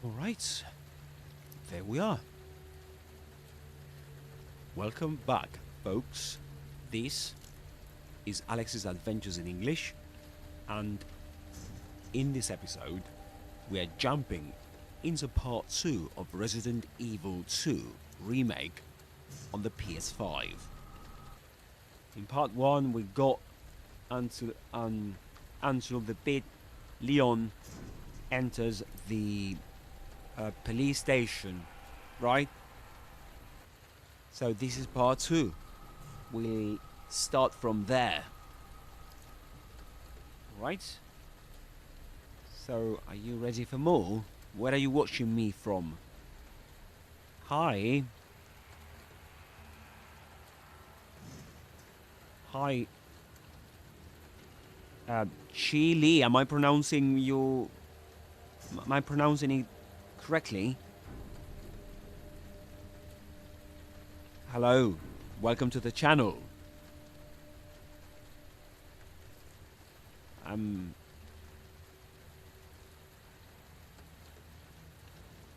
Alright, there we are. Welcome back, folks. This is Alex's Adventures in English, and in this episode, we are jumping into part 2 of Resident Evil 2 Remake on the PS5. In part 1, we got until the bit Leon enters the police station, right? So this is part 2. We'll start from there. Right? So, are you ready for more? Where are you watching me from? Hi. Hi. Chile, am I pronouncing it correctly? Hello, welcome to the channel.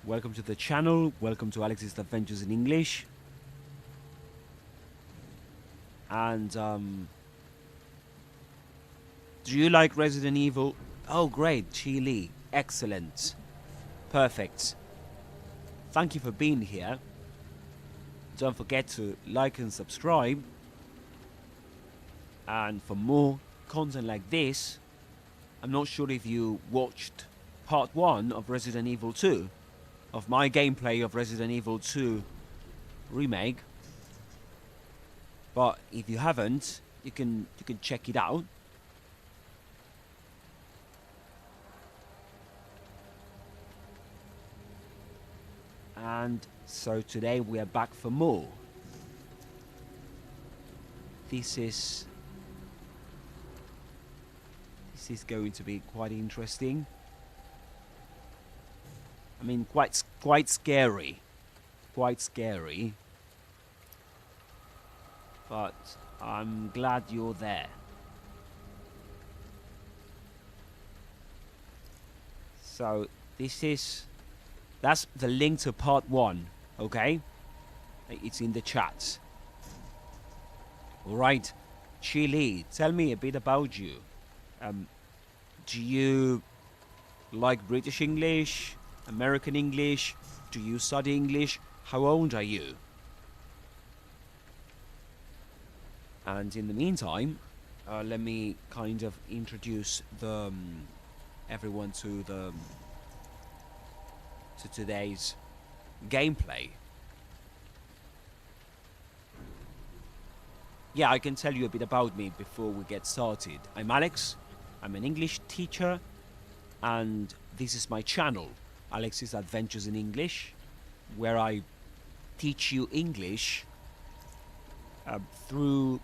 Welcome to the channel, welcome to Alex's Adventures in English. And, do you like Resident Evil? Oh, great, Chile, excellent, perfect. Thank you for being here. Don't forget to like and subscribe. And for more content like this, I'm not sure if you watched part 1 of Resident Evil 2, of my gameplay of Resident Evil 2 Remake. But if you haven't, you can check it out. And so today we are back for more. This is going to be quite interesting. I mean, quite scary. Quite scary. But I'm glad you're there. So that's the link to part 1, okay? It's in the chat. Alright, Chile, tell me a bit about you. Do you like British English, American English? Do you study English? How old are you? And in the meantime, let me kind of introduce everyone to today's gameplay. Yeah, I can tell you a bit about me before we get started. I'm Alex, I'm an English teacher, and this is my channel, Alex's Adventures in English, where I teach you English through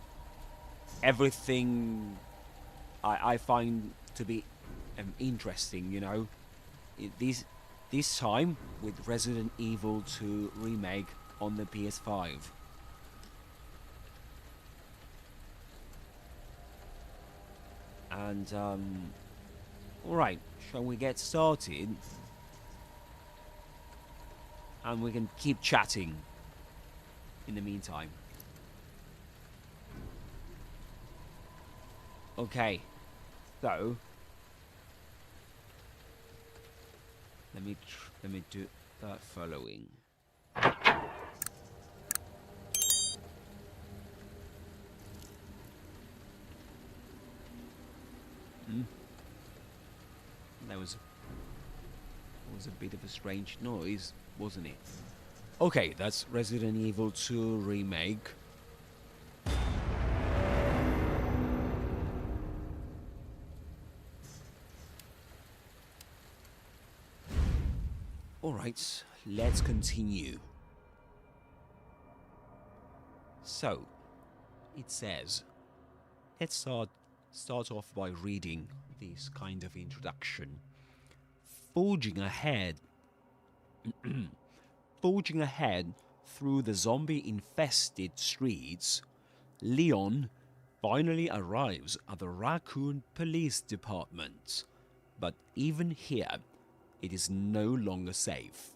everything I find to be interesting, you know. This time with Resident Evil 2 Remake on the PS5. And, alright, shall we get started? And we can keep chatting in the meantime. Okay, so let me do the following. That was a bit of a strange noise, wasn't it? Okay, that's Resident Evil 2 Remake. Alright, let's continue. So, it says, let's start off by reading this kind of introduction. Forging ahead through the zombie-infested streets, Leon finally arrives at the Raccoon Police Department. But even here, it is no longer safe.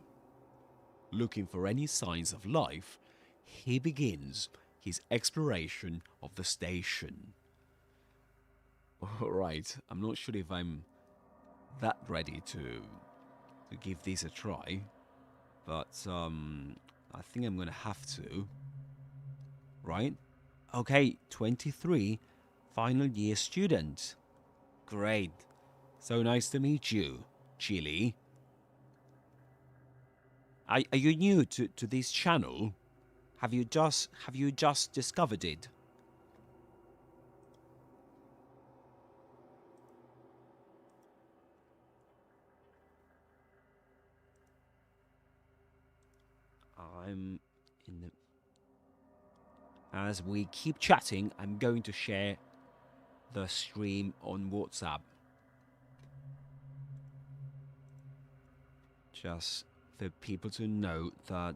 Looking for any signs of life, he begins his exploration of the station. Alright, I'm not sure if I'm that ready to give this a try, but I think I'm gonna have to. Right? Okay, 23, final year student. Great. So nice to meet you, Chile. Are you new to this channel? Have you just discovered it? I'm in the... As we keep chatting, I'm going to share the stream on WhatsApp. Just for people to know that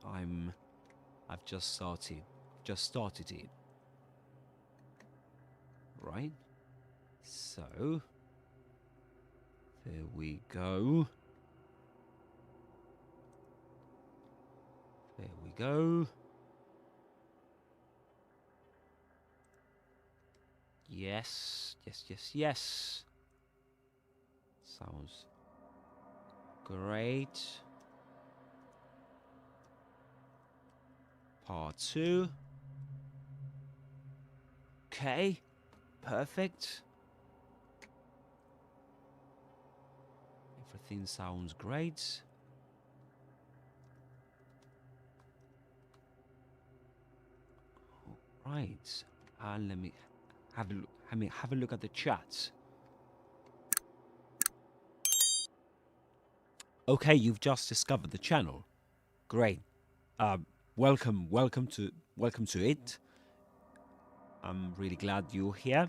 I've just started it. Right? So there we go. There we go. Yes, yes, yes, yes. Sounds great. Part 2. Okay, perfect. Everything sounds great. Right, and let me have a look. Have a look at the chat. Okay, you've just discovered the channel. Great. Welcome to it. I'm really glad you're here,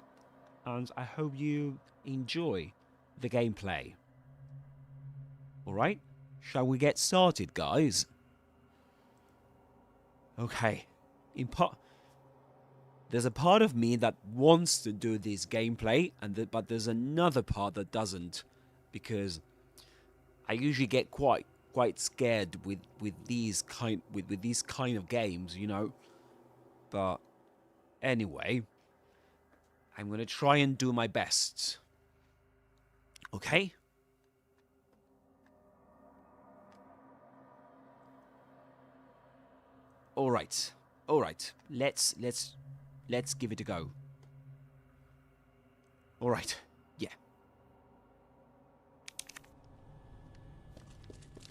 and I hope you enjoy the gameplay. All right, shall we get started, guys? Okay. There's a part of me that wants to do this gameplay, but there's another part that doesn't, because I usually get quite scared with these kind of games, you know. But anyway, I'm gonna try and do my best. Okay? All right. Let's give it a go. All right. Yeah.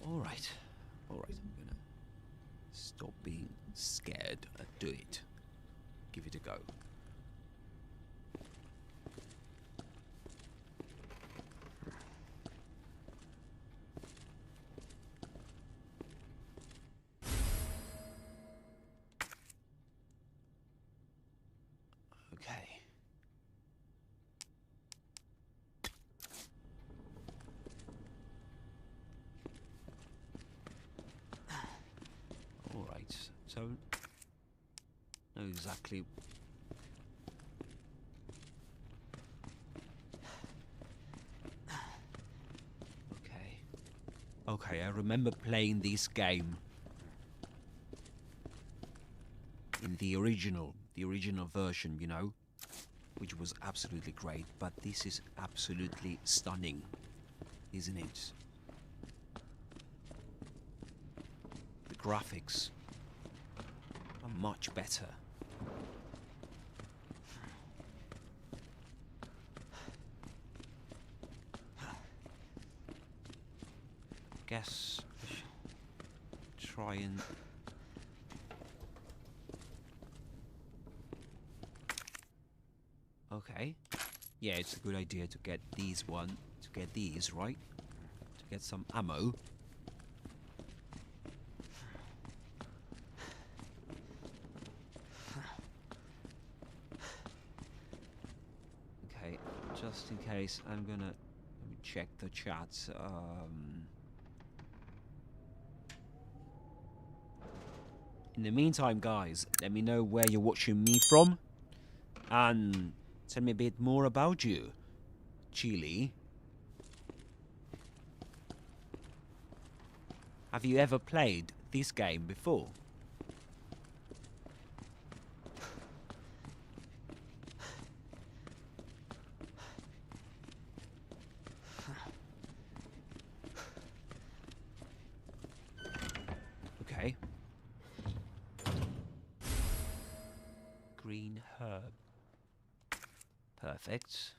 All right. I'm gonna stop being scared and do it. Give it a go. Okay. All right. So, know exactly. Okay, I remember playing this game in the original version, you know, which was absolutely great, but this is absolutely stunning, isn't it? The graphics are much better. Guess I should try and... Okay. Yeah, it's a good idea to get these right? To get some ammo. Okay, just in case, I'm gonna... Let me check the chat. In the meantime, guys, let me know where you're watching me from, and tell me a bit more about you, Chile. Have you ever played this game before? Okay. Green herb. Perfect.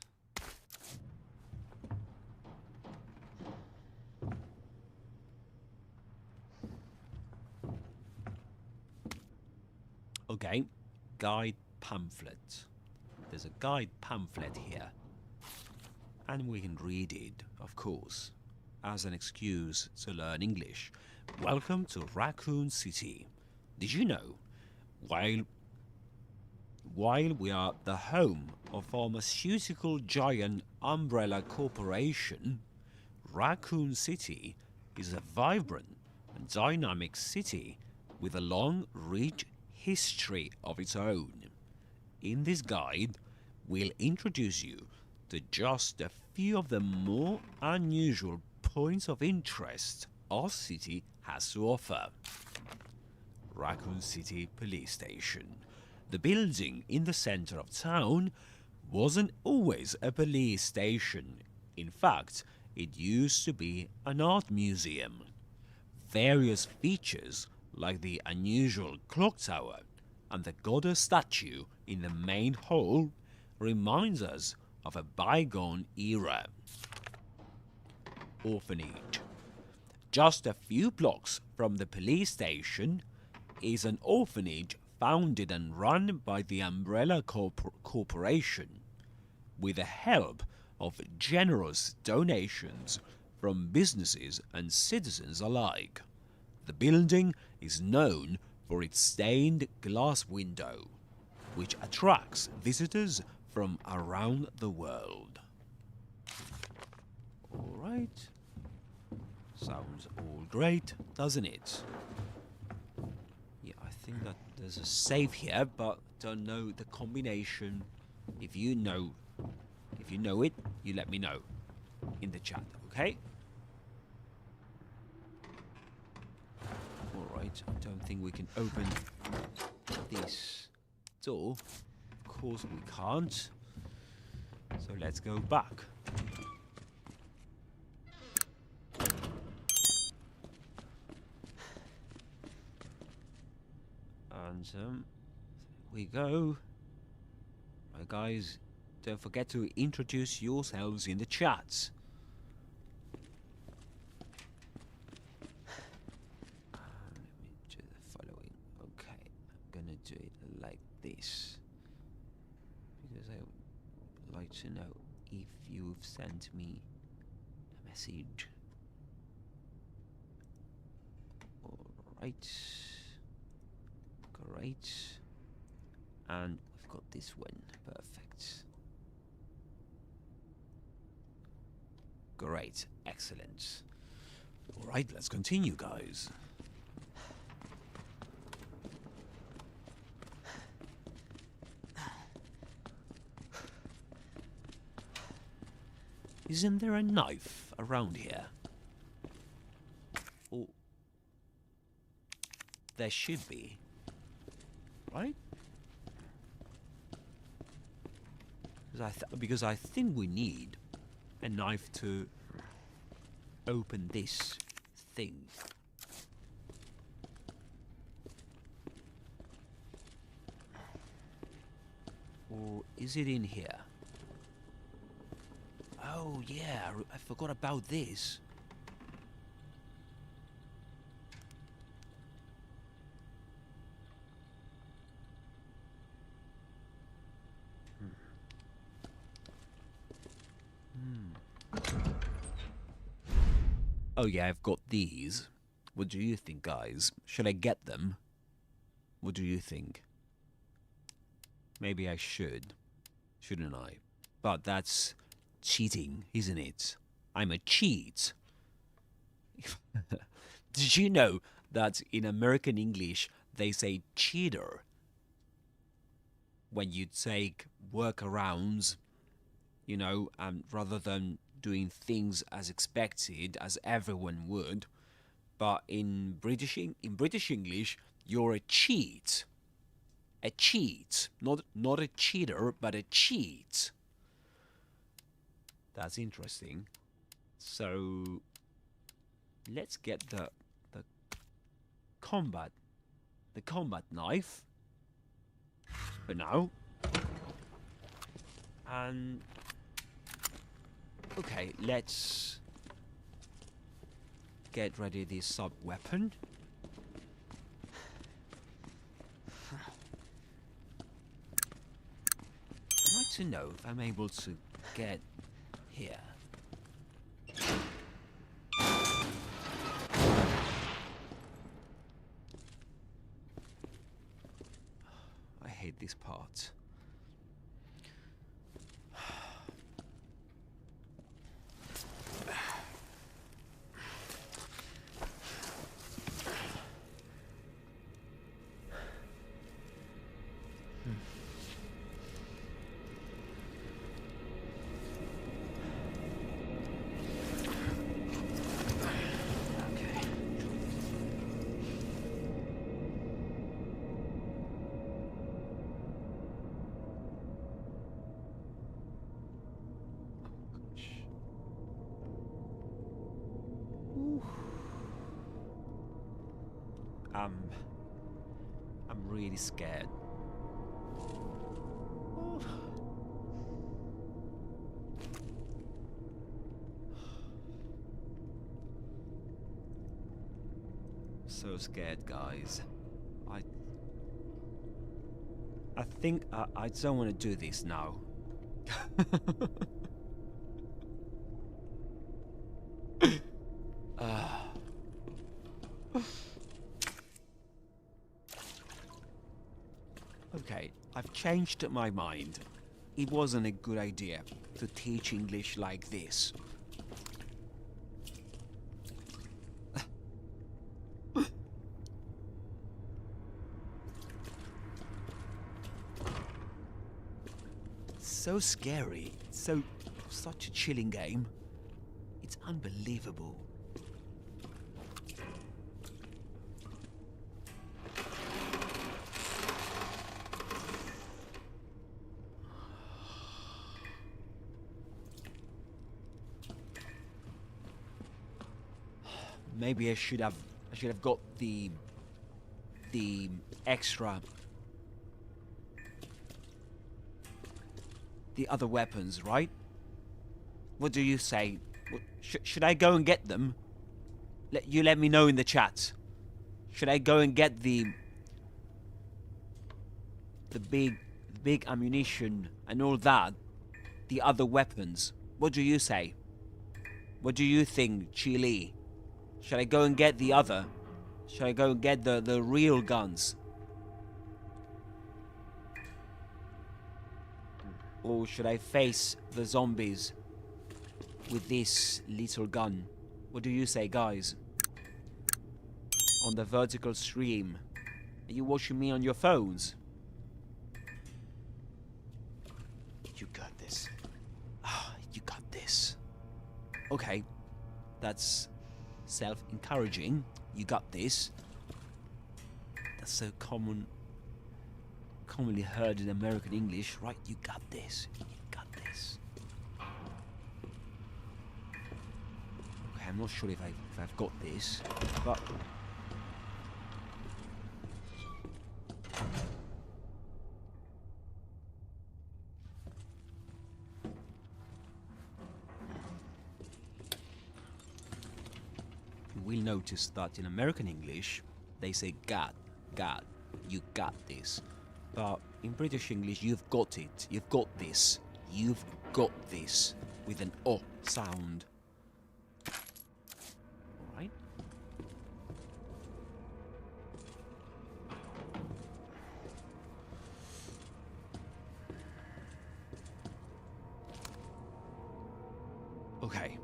Okay. Guide pamphlet. There's a guide pamphlet here. And we can read it, of course, as an excuse to learn English. Welcome to Raccoon City. Did you know, while we are the home of pharmaceutical giant Umbrella Corporation, Raccoon City is a vibrant and dynamic city with a long, rich history of its own. In this guide, we'll introduce you to just a few of the more unusual points of interest our city has to offer. Raccoon City Police Station. The building in the center of town wasn't always a police station. In fact, it used to be an art museum. Various features like the unusual clock tower and the goddess statue in the main hall reminds us of a bygone era. Orphanage. Just a few blocks from the police station is an orphanage founded and run by the Umbrella Corporation with the help of generous donations from businesses and citizens alike. The building is known for its stained glass window, which attracts visitors from around the world. All right. Sounds all great, doesn't it? Yeah, I think that there's a save here, but don't know the combination. If you know it, you let me know in the chat, okay? All right, I don't think we can open this door. Of course we can't. So let's go back. And we go. Right, guys, don't forget to introduce yourselves in the chats. Let me do the following. Okay, I'm gonna do it like this because I would like to know if you've sent me a message. All right. Great. And we've got this one. Perfect. Great. Excellent. All right, let's continue, guys. Isn't there a knife around here? Oh, there should be. Right? Because I think we need a knife to open this thing. Or is it in here? Oh yeah, I forgot about this. Oh yeah, I've got these. What do you think, guys? Should I get them? What do you think? Maybe I should. Shouldn't I? But that's cheating, isn't it? I'm a cheat. Did you know that in American English they say cheater when you take workarounds, you know, rather than doing things as expected, as everyone would, But in British English, you're a cheat. A cheat. Not a cheater, but a cheat. That's interesting. So let's get the combat knife for now. And okay, let's get ready this sub-weapon. I'd like to know if I'm able to get here. I hate this part. I'm really scared. So scared, guys. I think I don't want to do this now. Okay, I've changed my mind. It wasn't a good idea to teach English like this. So scary. Such a chilling game. It's unbelievable. Maybe I should have got the extra, the other weapons, right? What do you say? Should I go and get them? Let me know in the chat. Should I go and get the big ammunition and all that? The other weapons. What do you say? What do you think, Chile? Should I go and get the other? Should I go and get the real guns? Or should I face the zombies with this little gun? What do you say, guys? On the vertical stream. Are you watching me on your phones? You got this. Ah, you got this. Okay. That's self-encouraging. You got this. That's so commonly heard in American English, right? You got this. You got this. Okay, I'm not sure if I've got this, but you will notice that in American English they say God, you got this. But in British English, you've got it, you've got this, you've got this, with an O sound. Alright? Okay.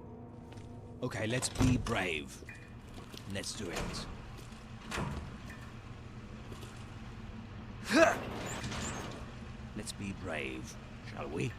Okay, let's be brave. Let's do it. Let's be brave, shall we?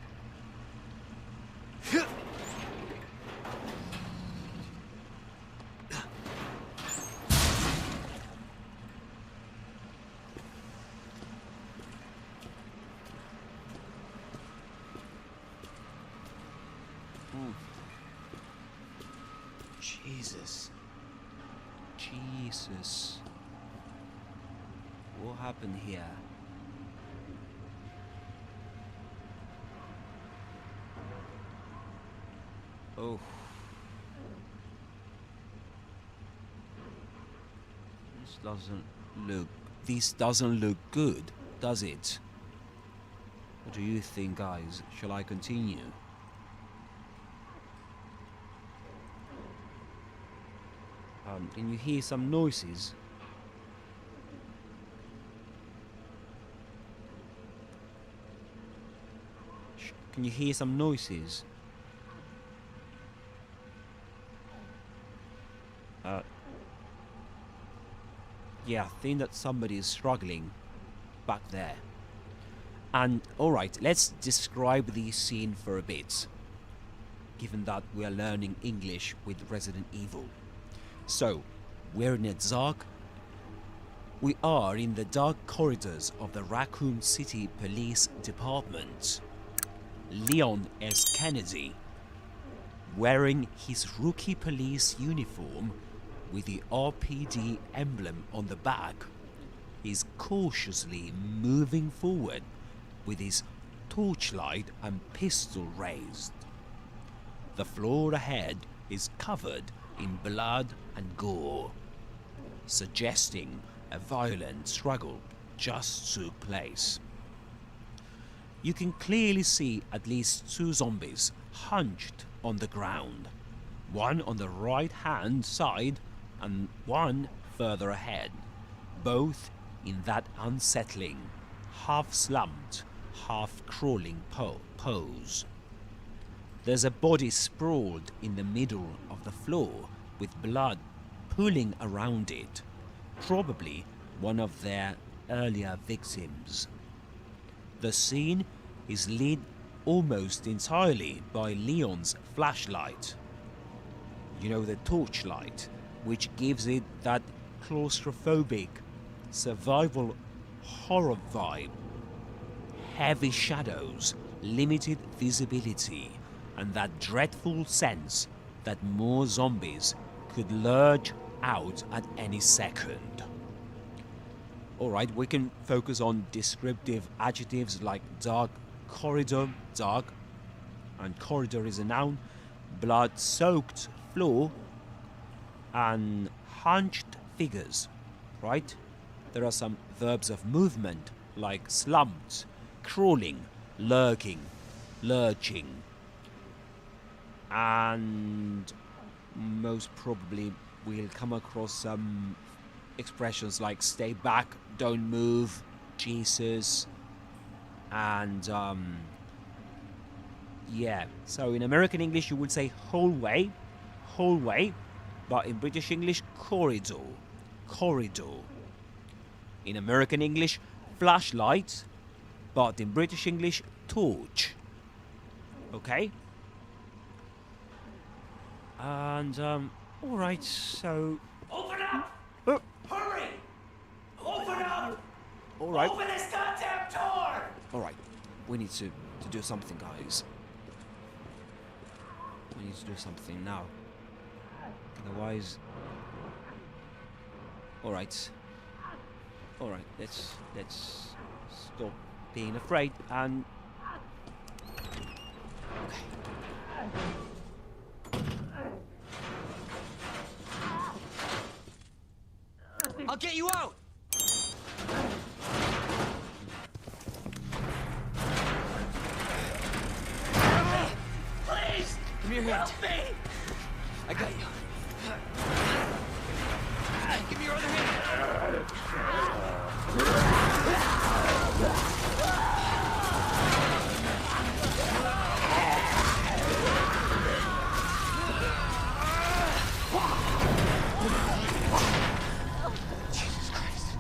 Jesus. Jesus. What happened here? Oh. This doesn't look good, does it? What do you think, guys? Shall I continue? Can you hear some noises? Can you hear some noises? Yeah, I think that somebody is struggling back there. And alright, let's describe the scene for a bit, given that we are learning English with Resident Evil. So, we're in We are in the dark corridors of the Raccoon City Police Department. Leon S. Kennedy, wearing his rookie police uniform with the RPD emblem on the back, is cautiously moving forward with his torchlight and pistol raised. The floor ahead is covered in blood and gore, suggesting a violent struggle just took place. You can clearly see at least 2 zombies hunched on the ground, one on the right hand side and one further ahead, both in that unsettling, half slumped, half crawling pose. There's a body sprawled in the middle of the floor with blood pooling around it, probably one of their earlier victims. The scene is lit almost entirely by Leon's flashlight. You know, the torchlight, which gives it that claustrophobic survival horror vibe. Heavy shadows, limited visibility, and that dreadful sense that more zombies could lurch out at any second. Alright, we can focus on descriptive adjectives like dark corridor, dark, and corridor is a noun, blood-soaked floor, and hunched figures, right? There are some verbs of movement like slumped, crawling, lurking, lurching, and most probably we'll come across some expressions like stay back, don't move, Jesus, and yeah. So in American English you would say hallway, but in British English corridor. In American English flashlight, but in British English torch. Okay? And alright, so open up! Hurry! Open up! Alright. Open this goddamn door! Alright. We need to do something, guys. We need to do something now. Otherwise. Alright. Alright, let's stop being afraid and okay. I'll get you out! Please! Give me your hand. Help me! I got you. Give me your other hand. Jesus Christ.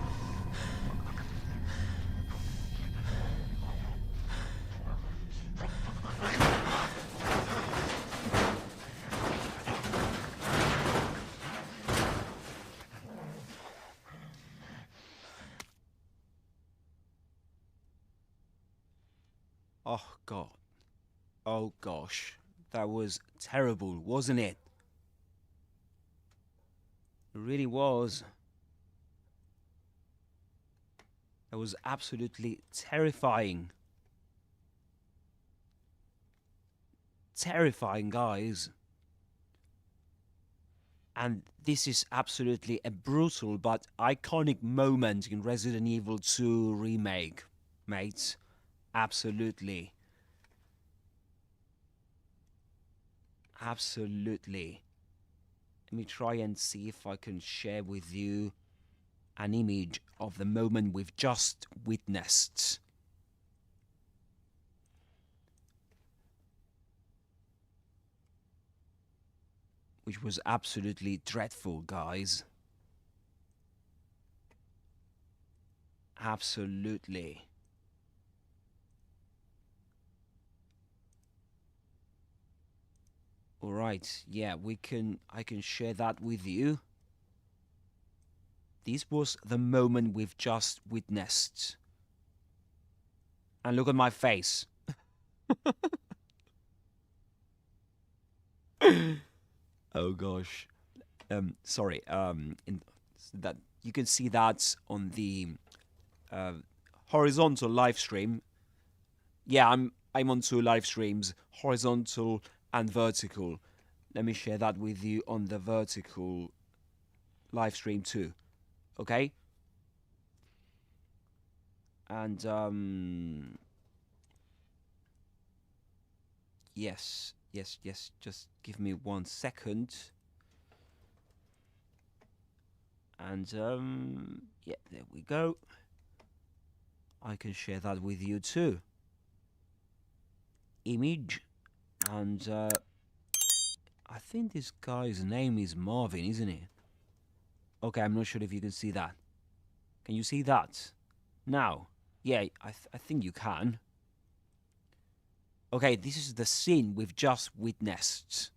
Oh god. Oh gosh. That was terrible, wasn't it? It really was. That was absolutely terrifying. Terrifying, guys. And this is absolutely a brutal but iconic moment in Resident Evil 2 Remake, mates. Absolutely. Absolutely. Let me try and see if I can share with you an image of the moment we've just witnessed. Which was absolutely dreadful, guys. Absolutely. All right, yeah, I can share that with you. This was the moment we've just witnessed. And look at my face. Oh gosh. Sorry. That you can see that on the horizontal live stream. Yeah, I'm on two live streams, horizontal and vertical. Let me share that with you on the vertical live stream too. Okay? And yes. Just give me 1 second. And yeah, there we go. I can share that with you too. Image, and I think this guy's name is Marvin, isn't it? Okay, I'm not sure if you can see that. Can you see that? Now, yeah, I think you can. Okay, this is the scene we've just witnessed.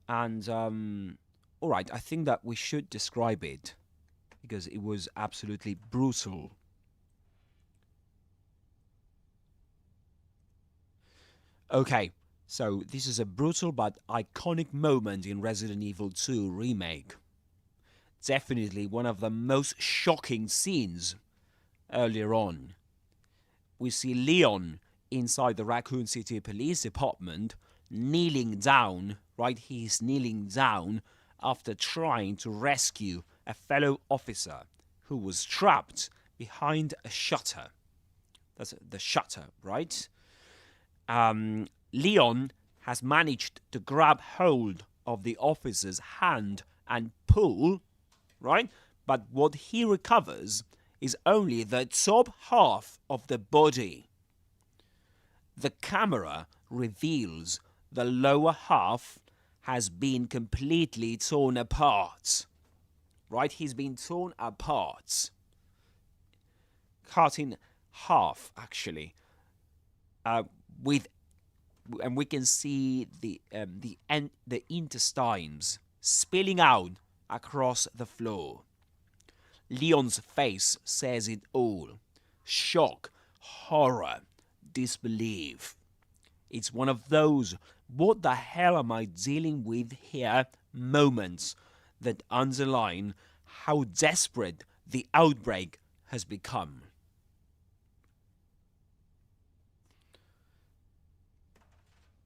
And, alright, I think that we should describe it, because it was absolutely brutal. Okay, so this is a brutal but iconic moment in Resident Evil 2 Remake. Definitely one of the most shocking scenes earlier on. We see Leon inside the Raccoon City Police Department kneeling down, right? He's kneeling down after trying to rescue a fellow officer who was trapped behind a shutter. That's the shutter, right? Leon has managed to grab hold of the officer's hand and pull, right? But what he recovers is only the top half of the body. The camera reveals the lower half has been completely torn apart. Right? He's been torn apart. Cut in half, actually. And we can see the intestines spilling out across the floor. Leon's face says it all. Shock, horror, disbelief. It's one of those what the hell am I dealing with here moments that underline how desperate the outbreak has become.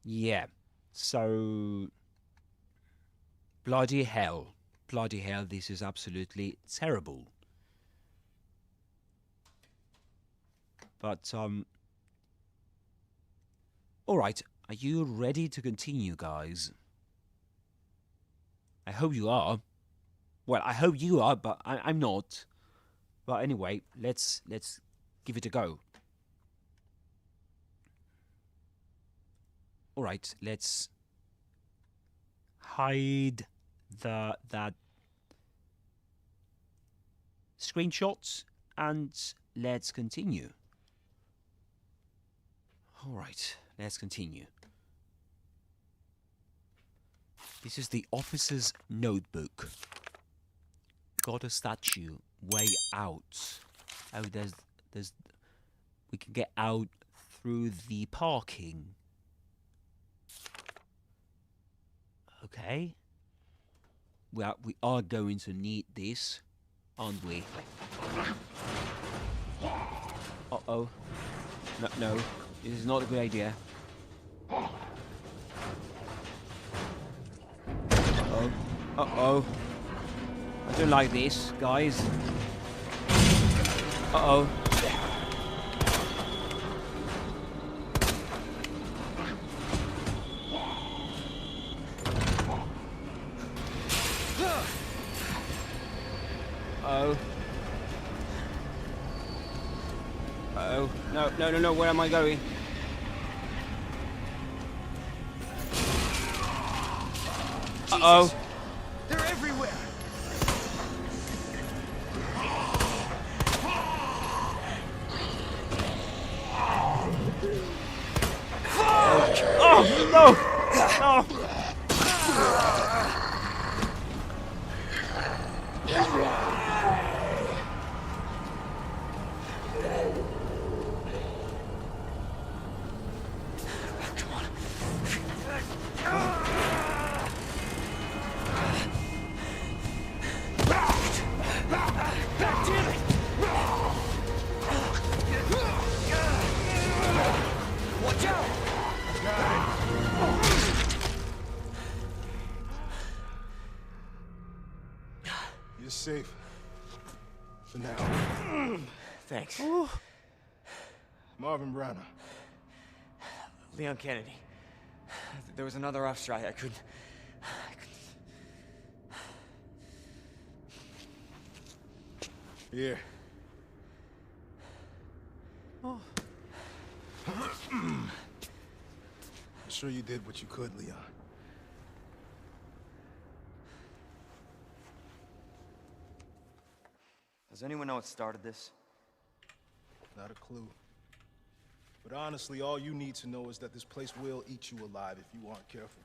Yeah, so bloody hell, this is absolutely terrible. But all right, are you ready to continue, guys? I hope you are. Well, I hope you are, but I'm not. But anyway, let's give it a go. All right, let's hide that screenshots and let's continue. All right, let's continue. This is the officer's notebook. Got a statue way out. Oh, there's we can get out through the parking. Okay, we are going to need this, aren't we? Uh-oh. No, no, this is not a good idea. Uh-oh. Uh-oh. I don't like this, guys. Uh-oh. Oh. Uh-oh. No, no, no, no, where am I going? Uh-oh. They're everywhere. Oh, no! Oh! You're safe. For now. Thanks. Marvin Brannagh. Leon Kennedy. There was another off strike. I couldn't. Here. Oh. I'm sure you did what you could, Leon. Does anyone know what started this? Not a clue. But honestly, all you need to know is that this place will eat you alive if you aren't careful.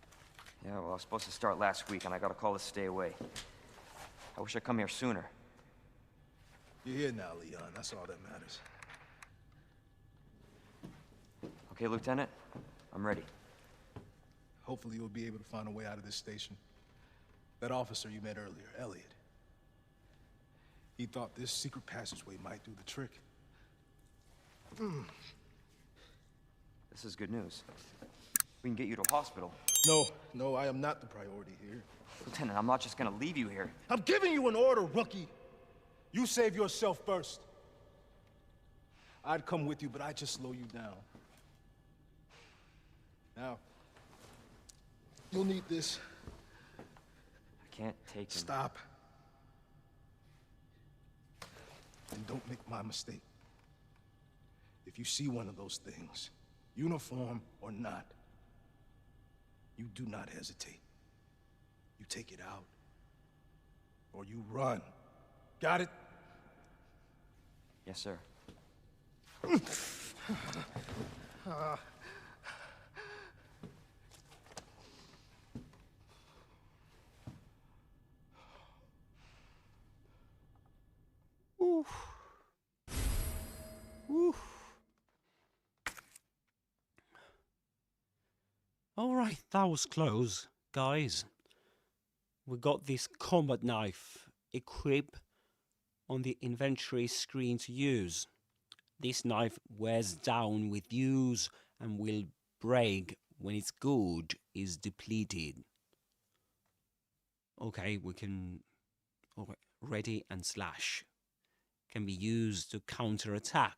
Yeah, well, I was supposed to start last week, and I got a call to stay away. I wish I'd come here sooner. You're here now, Leon. That's all that matters. Okay, Lieutenant? I'm ready. Hopefully you'll be able to find a way out of this station. That officer you met earlier, Elliot. He thought this secret passageway might do the trick. This is good news. We can get you to a hospital. No, I am not the priority here. Lieutenant, I'm not just gonna leave you here. I'm giving you an order, rookie. You save yourself first. I'd come with you, but I'd just slow you down. Now, you'll need this. I can't take him. Stop. And don't make my mistake. If you see one of those things, uniform or not, you do not hesitate. You take it out, or you run. Got it? Yes, sir. Oof. Oof. All right, that was close, guys. We got this combat knife equipped on the inventory screen to use. This knife wears down with use and will break when its good is depleted. Okay, we can... Okay, ready and slash. Can be used to counter-attack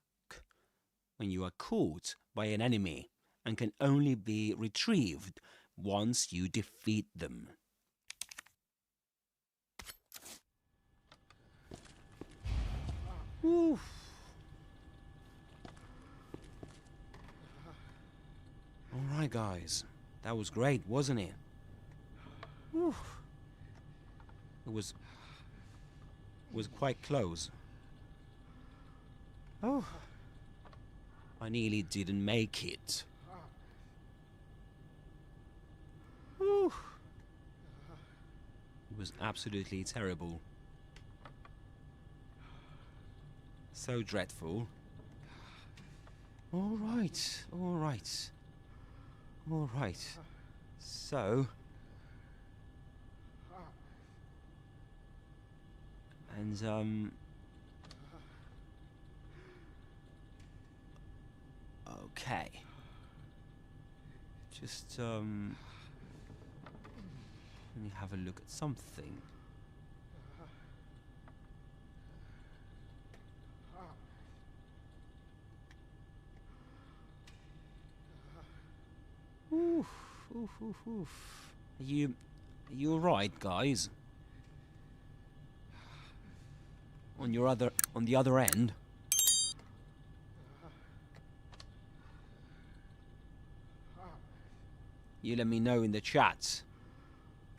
when you are caught by an enemy and can only be retrieved once you defeat them. Oof. All right, guys. That was great, wasn't it? Oof. It was quite close. Oh. I nearly didn't make it. Ooh. It was absolutely terrible. So dreadful. All right, all right. All right. So... And okay. Just let me have a look at something. Oof, oof, oof, oof. Are you alright, guys? On the other end? You let me know in the chat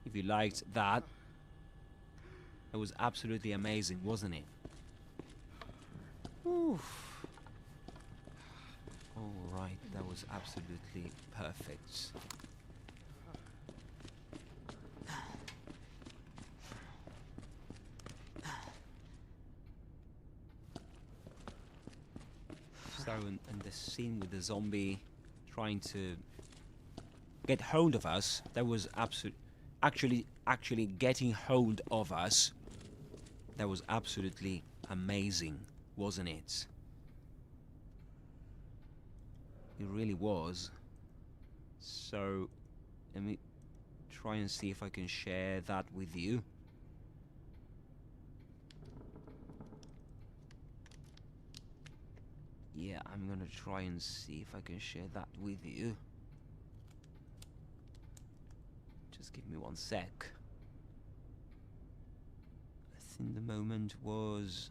if you liked that. It was absolutely amazing, wasn't it? Oof. Alright, that was absolutely perfect. So, and the scene with the zombie trying to get hold of us, that was actually getting hold of us, that was absolutely amazing, wasn't it? It really was. So let me try and see if I can share that with you. Yeah, I'm gonna try and see if I can share that with you. Just give me 1 sec. I think the moment was...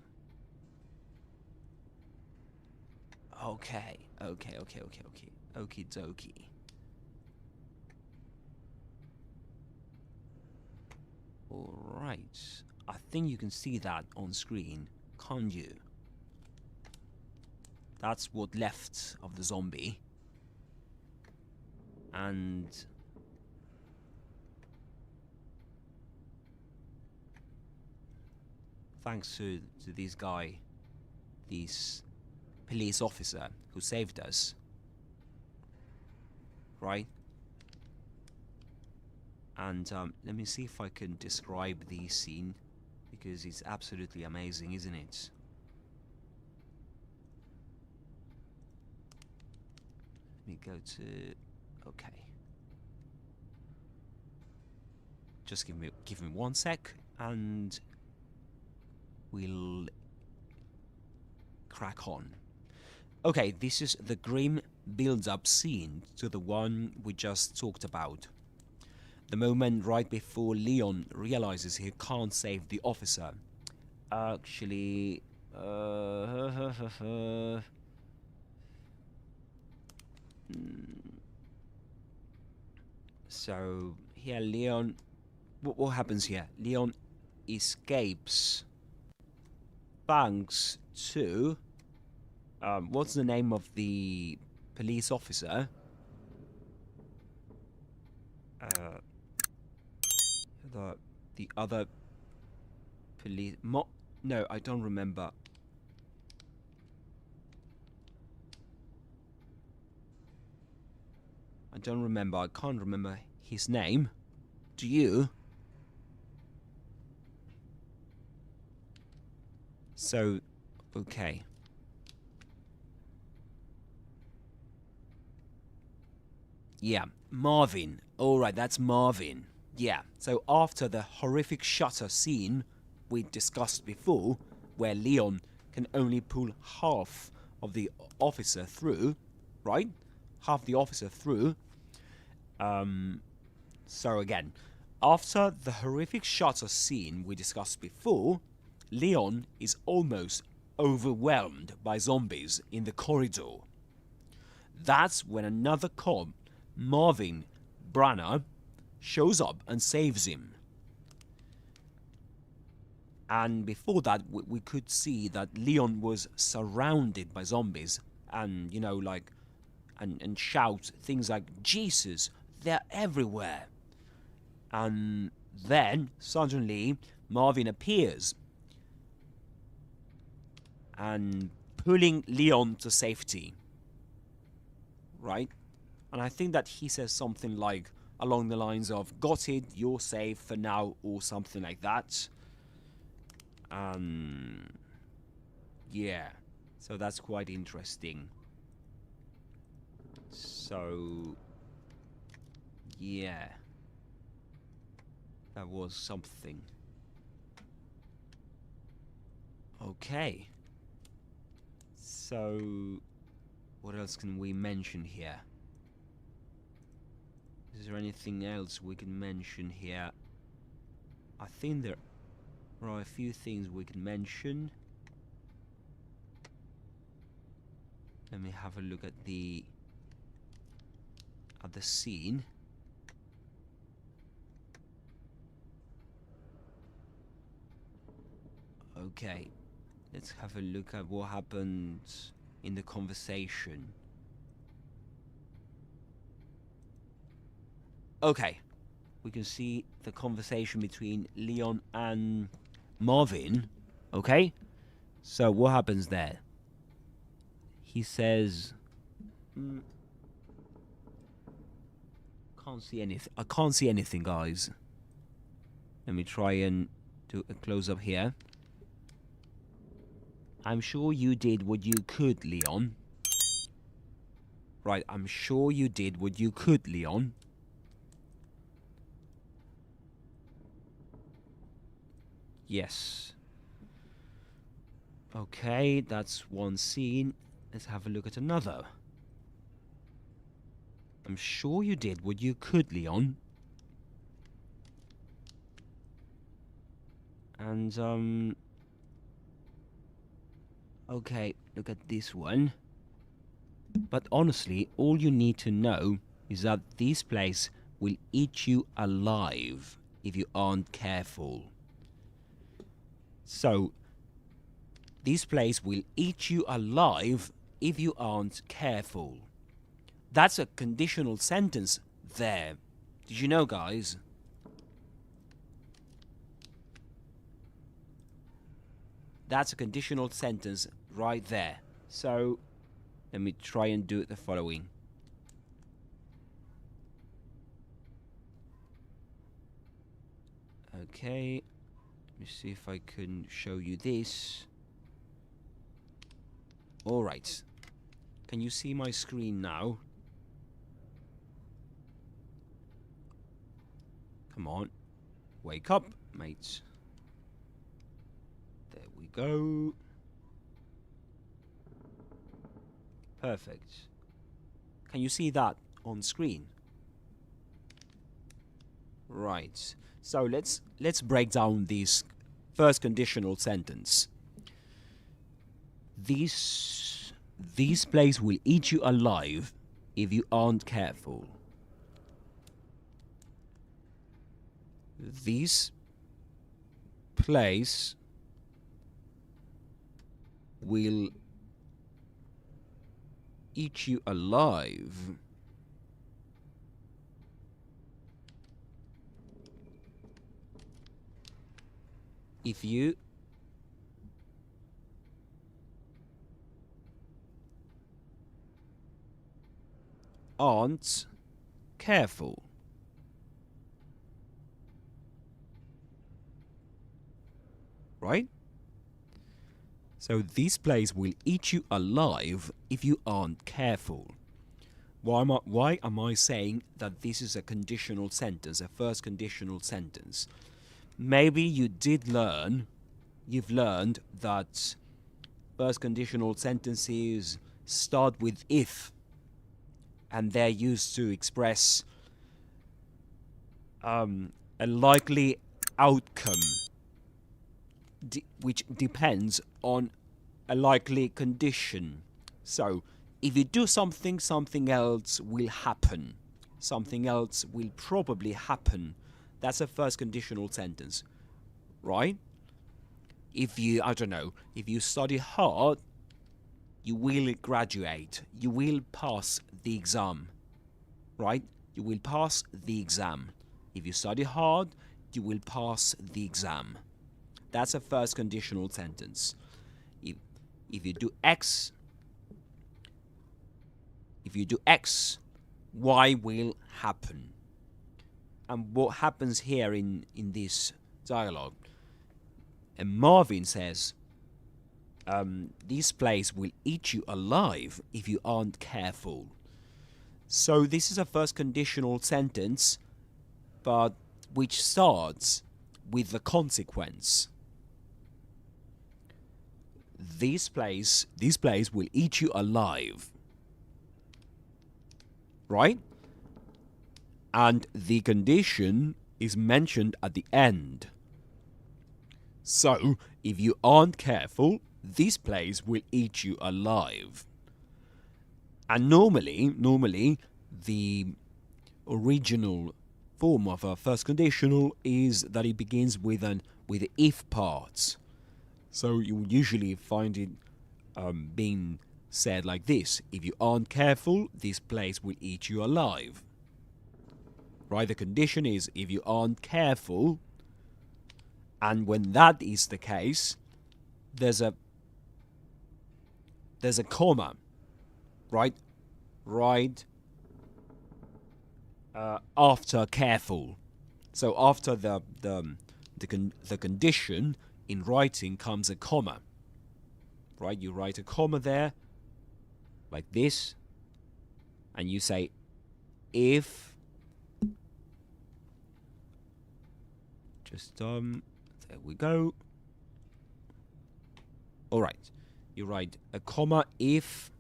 Okay. Okie dokie. Alright. I think you can see that on screen, can't you? That's what left of the zombie. And... thanks to this guy, this police officer who saved us. Right? And let me see if I can describe the scene, because it's absolutely amazing, isn't it? Let me go to... okay. Just give me 1 sec, and we'll crack on. Okay, this is the grim build-up scene to the one we just talked about. The moment right before Leon realizes he can't save the officer. Actually... So, here Leon... What happens here? Leon escapes thanks to... what's the name of the police officer? The other police... no, I don't remember. I can't remember his name. Do you? So, okay. Yeah, Marvin. Alright, that's Marvin. Yeah, so after the horrific shutter scene we discussed before, where Leon can only pull half of the officer through, right? Half the officer through. So again, after the horrific shutter scene we discussed before, Leon is almost overwhelmed by zombies in the corridor. That's when another cop, Marvin Brannagh, shows up and saves him. And before that, we could see that Leon was surrounded by zombies and, you know, like, and shout things like, Jesus, they're everywhere. And then, suddenly, Marvin appears and pulling Leon to safety. Right? And I think that he says something like, along the lines of, got it, you're safe for now, or something like that. Yeah, so that's quite interesting. So, yeah, that was something. Okay. So, what else can we mention here? Is there anything else we can mention here? I think there are a few things we can mention. Let me have a look at the scene. Okay, let's have a look at what happened in the conversation. Okay, we can see the conversation between Leon and Marvin. Okay, so what happens there? He says, can't see anything. I can't see anything, guys. Let me try and do a close-up here. I'm sure you did what you could, Leon. Right, I'm sure you did what you could, Leon. Yes. Okay, that's one scene. Let's have a look at another. I'm sure you did what you could, Leon. And, okay, look at this one. But honestly, all you need to know is that this place will eat you alive if you aren't careful. So, this place will eat you alive if you aren't careful. That's a conditional sentence there. Did you know, guys? That's a conditional sentence right there. So, let me try and do the following. Okay, let me see if I can show you this. Alright. Can you see my screen now? Come on. Wake up, mates. There we go. Perfect. Can you see that on screen? Right. So let's break down this first conditional sentence. This place will eat you alive if you aren't careful. This place will eat you alive if you aren't careful. Right? So this place will eat you alive if you aren't careful. Why am I saying that this is a conditional sentence, a first conditional sentence? Maybe you've learned that first conditional sentences start with if, and they're used to express a likely outcome, which depends on a likely condition. So, if you do something, something else will happen. Something else will probably happen. That's a first conditional sentence, right? If you, I don't know, if you study hard, you will graduate. You will pass the exam, right? You will pass the exam. If you study hard, you will pass the exam. That's a first conditional sentence. If you do X, Y will happen. And what happens here in this dialogue? And Marvin says, this place will eat you alive if you aren't careful. So this is a first conditional sentence, but which starts with the consequence. This place will eat you alive. Right? And the condition is mentioned at the end. So, if you aren't careful, this place will eat you alive. And normally, the original form of a first conditional is that it begins with the if parts. So you will usually find it being said like this: if you aren't careful, this place will eat you alive. Right? The condition is if you aren't careful, and when that is the case, there's a comma, right? Right after careful. So after the condition in writing comes a comma. Right? You write a comma there, like this, and you say if. Just there we go. All right. You write a comma if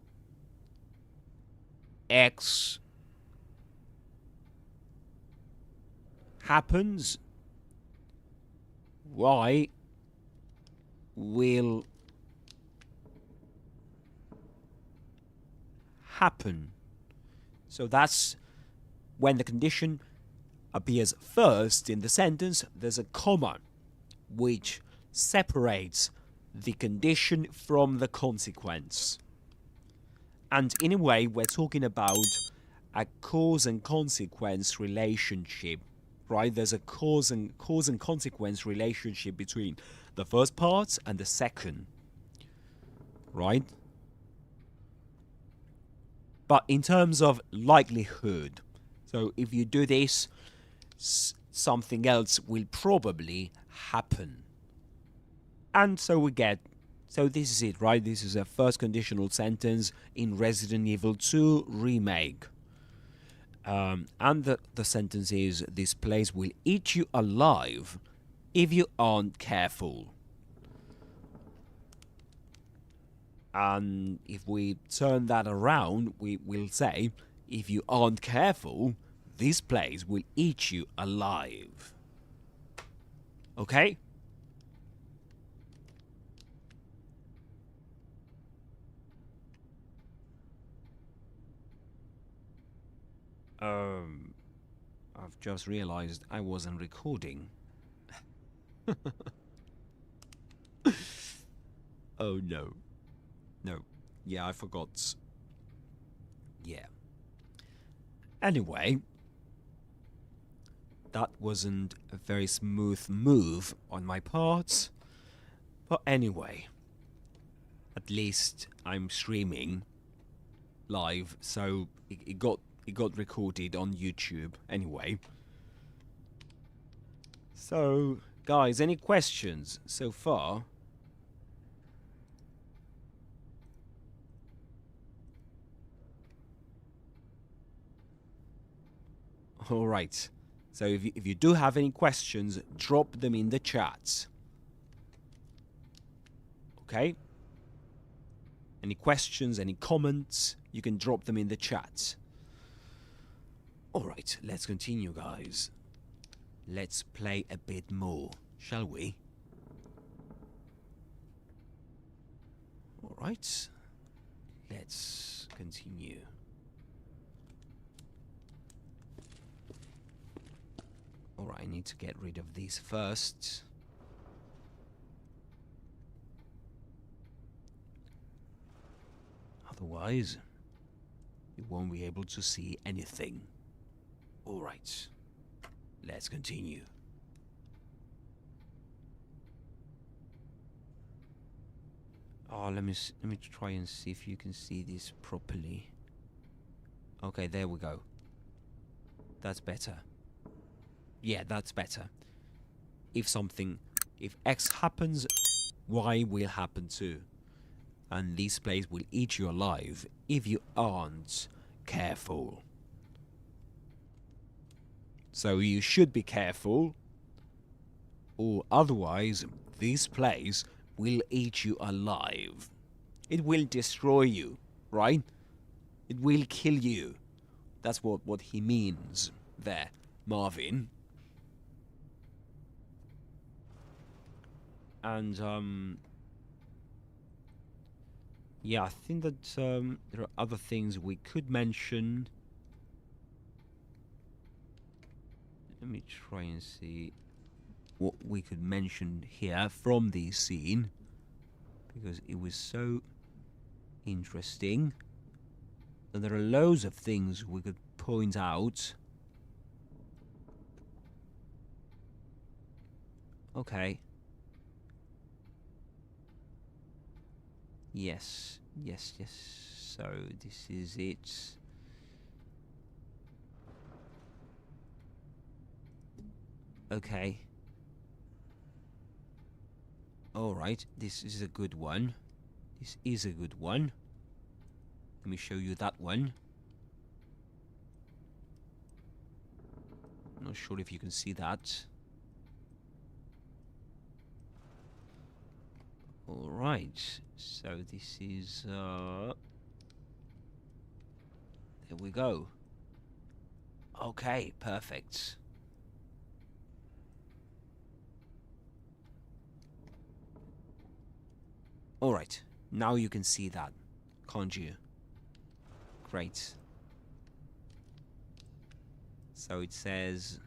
X happens, Y will happen. So that's when the condition appears first in the sentence. There's a comma which separates the condition from the consequence. And in a way, we're talking about a cause and consequence relationship, right? There's a cause and consequence relationship between the first part and the second, right? But in terms of likelihood, so if you do this, something else will probably happen. And so this is it, right? This is a first conditional sentence in Resident Evil 2 Remake. And the sentence is, this place will eat you alive if you aren't careful. And if we turn that around, we will say, if you aren't careful, this place will eat you alive. Okay? I've just realized I wasn't recording. Oh no. No. Yeah, I forgot. Yeah. Anyway, that wasn't a very smooth move on my part. But anyway, at least I'm streaming live, so it got recorded on YouTube anyway. So, guys, any questions so far? All right. So if you do have any questions, drop them in the chat. Okay? Any questions, any comments, you can drop them in the chat. All right, let's continue, guys. Let's play a bit more, shall we? All right. Let's continue. All right, I need to get rid of these first. Otherwise, you won't be able to see anything. All right, let's continue. Oh, let me try and see if you can see this properly. Okay, there we go. That's better. Yeah, that's better. If something If X happens, Y will happen too. And this place will eat you alive if you aren't careful. So you should be careful, or otherwise this place will eat you alive. It will destroy you, right? It will kill you. That's what he means there, Marvin. And yeah, I think that there are other things we could mention. Let me try and see what we could mention here from this scene, because it was so interesting. And there are loads of things we could point out. Okay. Yes. So this is it. Okay. Alright, this is a good one. This is a good one. Let me show you that one. Not sure if you can see that. Alright, so this is there we go. Okay, perfect. Alright, now you can see that, can't you? Great. So it says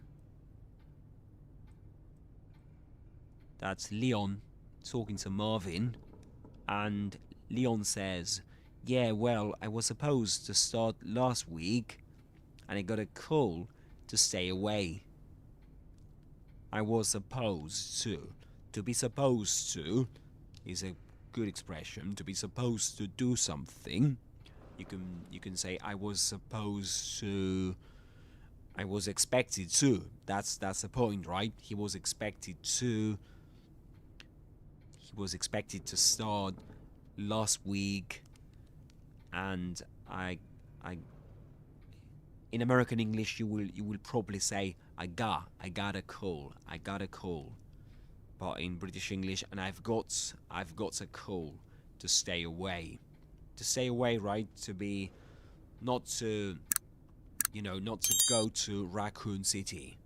that's Leon talking to Marvin, and Leon says, yeah, well, I was supposed to start last week and I got a call to stay away. I was supposed to. To be supposed to is a good expression. To be supposed to do something. You can say I was supposed to. I was expected to. That's the point, right? He was expected to. He was expected to start last week, and I in American English you will probably say I got a call. But in British English, and I've got a call to stay away. To stay away, right? To be not to go to Raccoon City.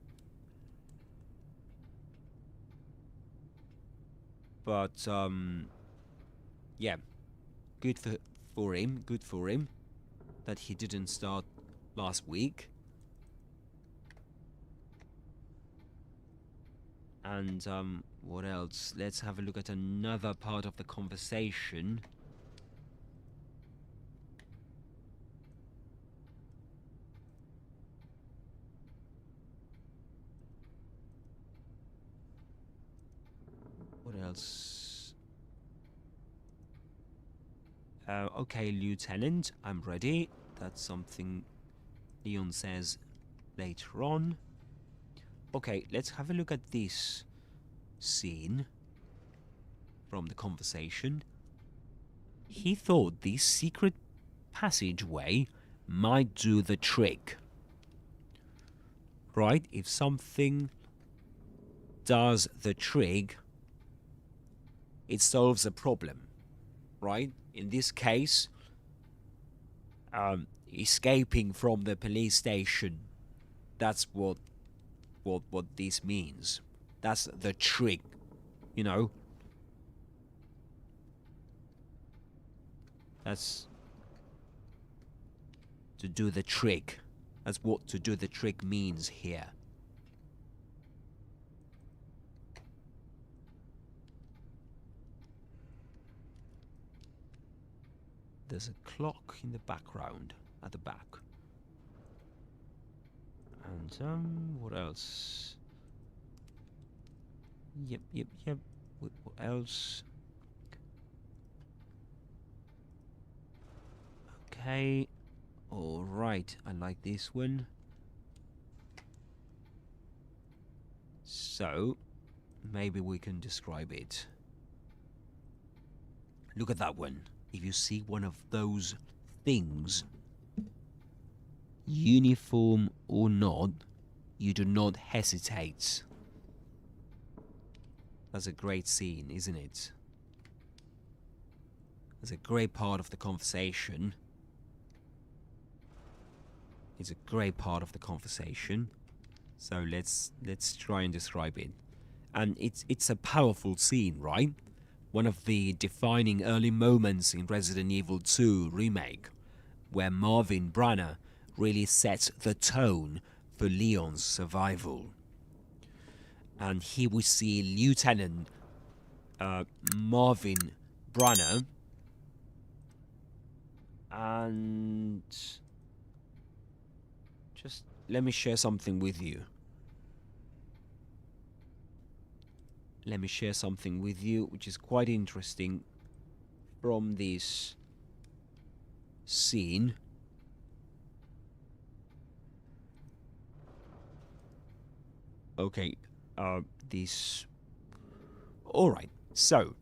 But yeah, good for him that he didn't start last week. And what else? Let's have a look at another part of the conversation. What else? Okay, Lieutenant, I'm ready. That's something Leon says later on. Okay, let's have a look at this scene from the conversation. He thought this secret passageway might do the trick. Right? If something does the trick, it solves a problem. Right? In this case, escaping from the police station. That's what this means. That's the trick, you know. That's to do the trick. That's what to do the trick means here. There's a clock in the background at the back. And what else? Yep. What else? Okay. All right. I like this one. So, maybe we can describe it. Look at that one. If you see one of those things, uniform or not, you do not hesitate. That's a great scene, isn't it? That's a great part of the conversation. It's a great part of the conversation. So let's try and describe it. And it's a powerful scene, right? One of the defining early moments in Resident Evil 2 Remake, where Marvin Brannagh really sets the tone for Leon's survival. And here we see Lieutenant Marvin Brannagh, and just let me share something with you. Let me share something with you which is quite interesting from this scene. Okay, this... Alright, so,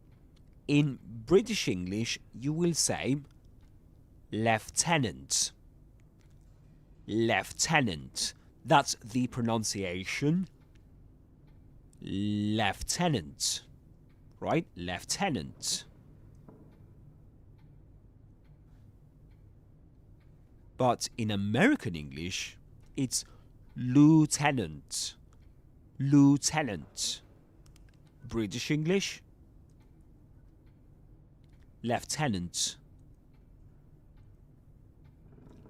in British English, you will say lieutenant. Lieutenant. That's the pronunciation. Lieutenant. Right? Lieutenant. But in American English, it's lieutenant. Lieutenant. British English, lieutenant.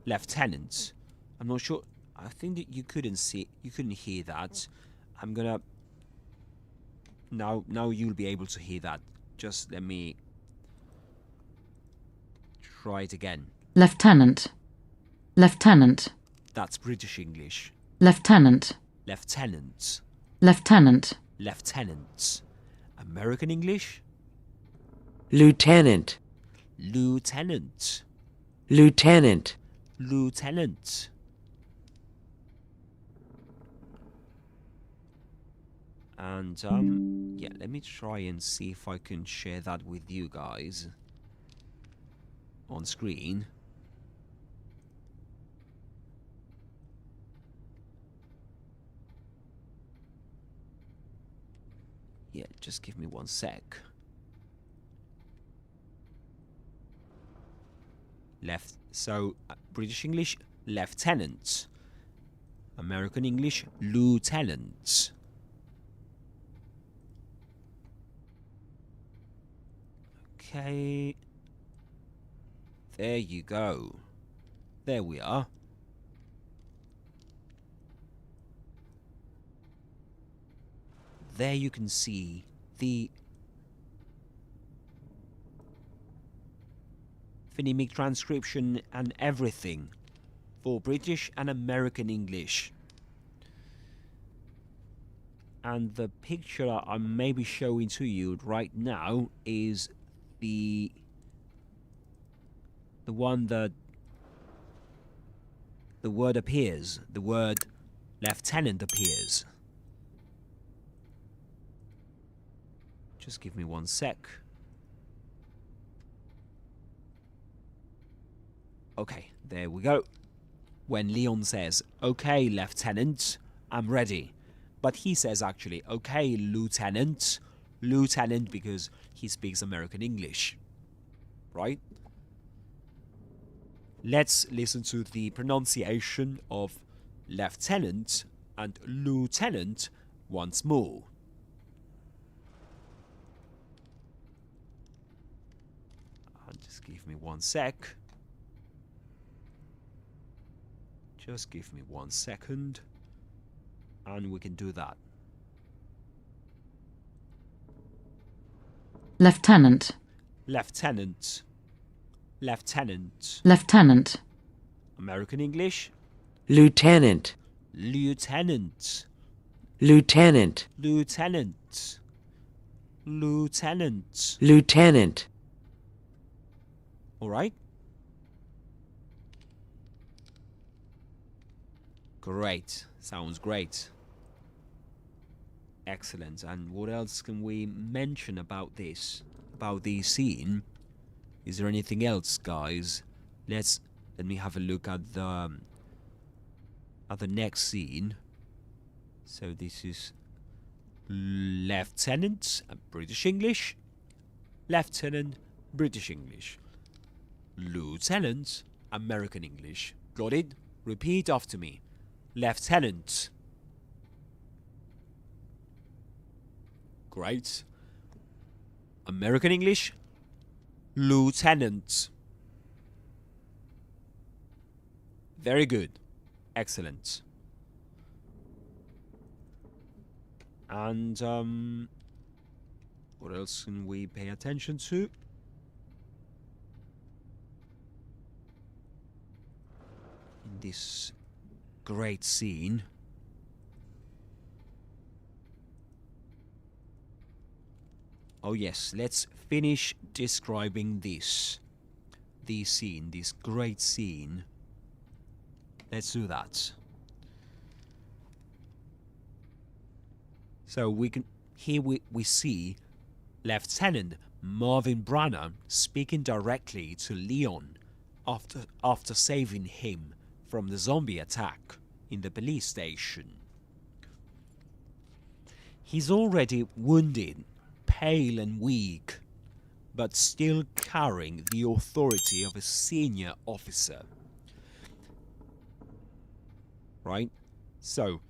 Lieutenant. I'm not sure. I think that you couldn't hear that. I'm gonna. Now you'll be able to hear that. Just let me try it again. Lieutenant. Lieutenant. That's British English. Lieutenant. Lieutenant. Lieutenant. Lieutenant. American English? Lieutenant. Lieutenant. Lieutenant. Lieutenant. And, yeah, let me try and see if I can share that with you guys on screen. Yeah, just give me one sec. British English, lieutenant. American English, lieutenant. Okay. There you go. There we are. There you can see the phonemic transcription and everything for British and American English. And the picture I'm maybe showing to you right now is the one that the word appears, the word lieutenant appears. Just give me one sec. Okay, there we go. When Leon says, "Okay, Lieutenant, I'm ready." But he says actually, "Okay, Lieutenant." Lieutenant because he speaks American English. Right? Let's listen to the pronunciation of lieutenant and lieutenant once more. Just give me one sec. Just give me 1 second. And we can do that. Lieutenant. Lieutenant. Lieutenant. Lieutenant. American English? Lieutenant. Lieutenant. Lieutenant. Lieutenant. Lieutenant. Lieutenant. All right? Great. Sounds great. Excellent. And what else can we mention about this? About the scene? Is there anything else, guys? Let me have a look at the next scene. So this is Lieutenant, British English. Lieutenant, British English. Lieutenant, American English. Got it? Repeat after me. Lieutenant. Great. American English. Lieutenant. Very good. Excellent. And what else can we pay attention to? In this great scene. Oh yes, let's finish describing this scene, this great scene. Let's do that. So here we see Lieutenant Marvin Brannagh speaking directly to Leon after saving him from the zombie attack in the police station. He's already wounded, pale and weak, but still carrying the authority of a senior officer. Right? So,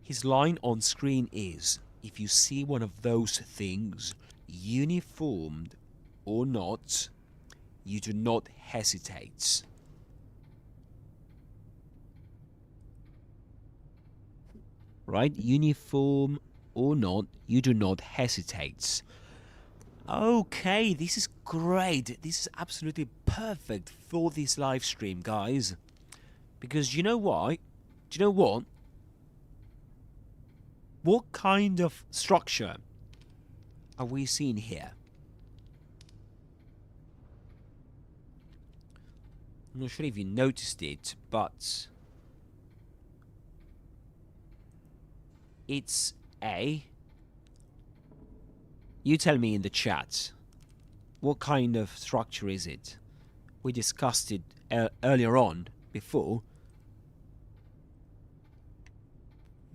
his line on screen is, if you see one of those things, uniformed or not, you do not hesitate. Right? Uniform or not, you do not hesitate. Okay, this is great. This is absolutely perfect for this live stream, guys. Because you know why? Do you know what? What kind of structure are we seeing here? I'm not sure if you noticed it, but it's A. You tell me in the chat. What kind of structure is it? We discussed it earlier on, before.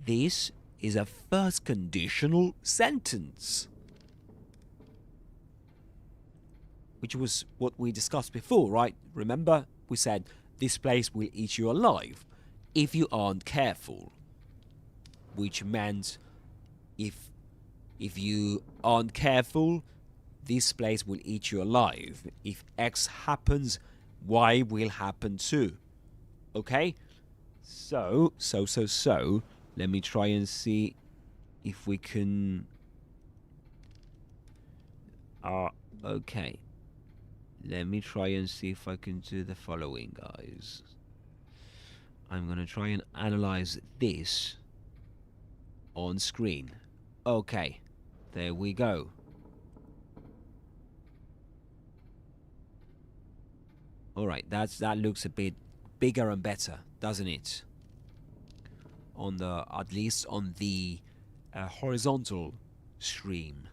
This is a first conditional sentence, which was what we discussed before, right? Remember, we said this place will eat you alive if you aren't careful, which meant if you aren't careful, this place will eat you alive. If X happens, Y will happen too. Okay? So, let me try and see if we can... okay. Let me try and see if I can do the following, guys. I'm gonna try and analyze this on screen. Okay. There we go. Alright, that looks a bit bigger and better, doesn't it? On the, at least on the horizontal stream.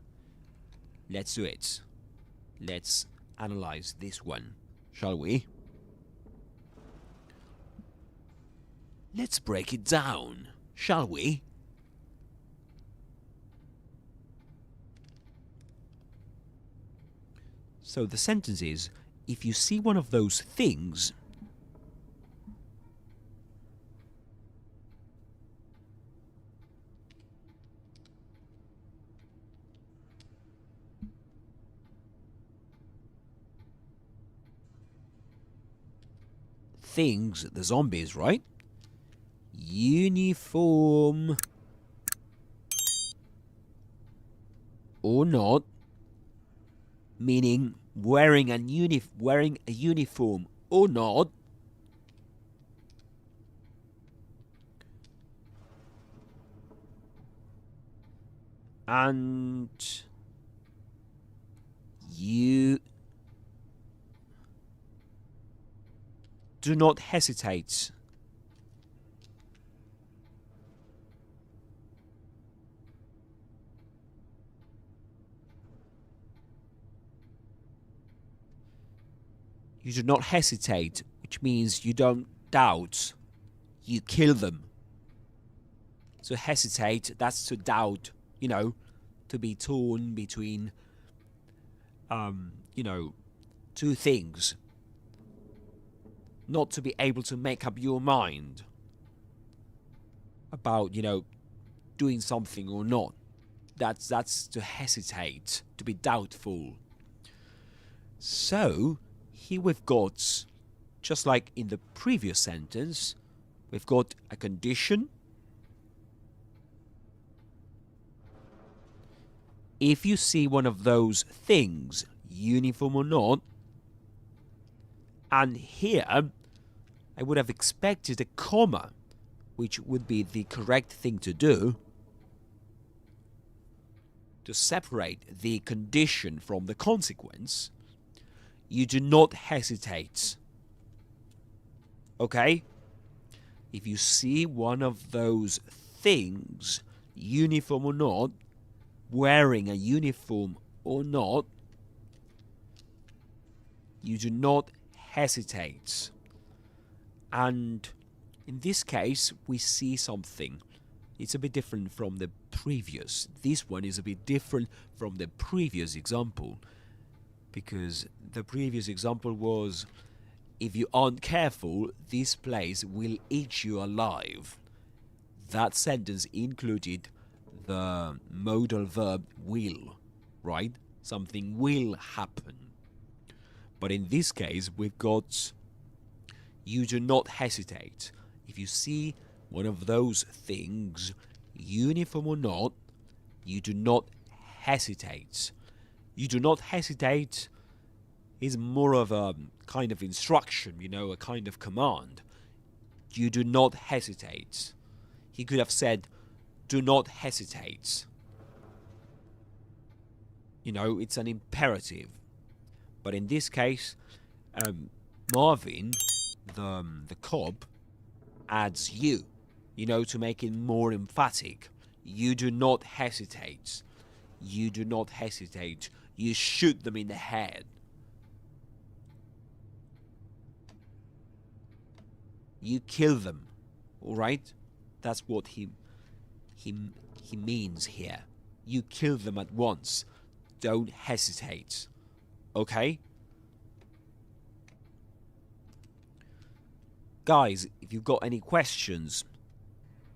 Let's do it. Let's analyze this one, shall we? Let's break it down, shall we? So the sentence is, if you see one of those things, the zombies, right? Uniform or not, meaning wearing a uniform or not, and you do not hesitate. You do not hesitate, which means you don't doubt. You kill them. So hesitate, that's to doubt, you know, to be torn between, you know, two things. Not to be able to make up your mind about, you know, doing something or not. That's to hesitate, to be doubtful. So, here we've got, just like in the previous sentence, we've got a condition. If you see one of those things, uniform or not, and here I would have expected a comma, which would be the correct thing to do, to separate the condition from the consequence. You do not hesitate. Okay? If you see one of those things, uniform or not, wearing a uniform or not, you do not hesitate. And in this case, we see something. It's a bit different from the previous. This one is a bit different from the previous example. Because the previous example was, if you aren't careful, this place will eat you alive. That sentence included the modal verb will, right? Something will happen. But in this case, we've got, you do not hesitate. If you see one of those things, uniform or not, you do not hesitate. You do not hesitate is more of a kind of instruction, you know, a kind of command. You do not hesitate. He could have said, do not hesitate. You know, it's an imperative. But in this case, Marvin, the cop, adds you know, to make it more emphatic. You do not hesitate. You do not hesitate. You shoot them in the head. You kill them. Alright? That's what he means here. You kill them at once. Don't hesitate. Okay? Guys, if you've got any questions,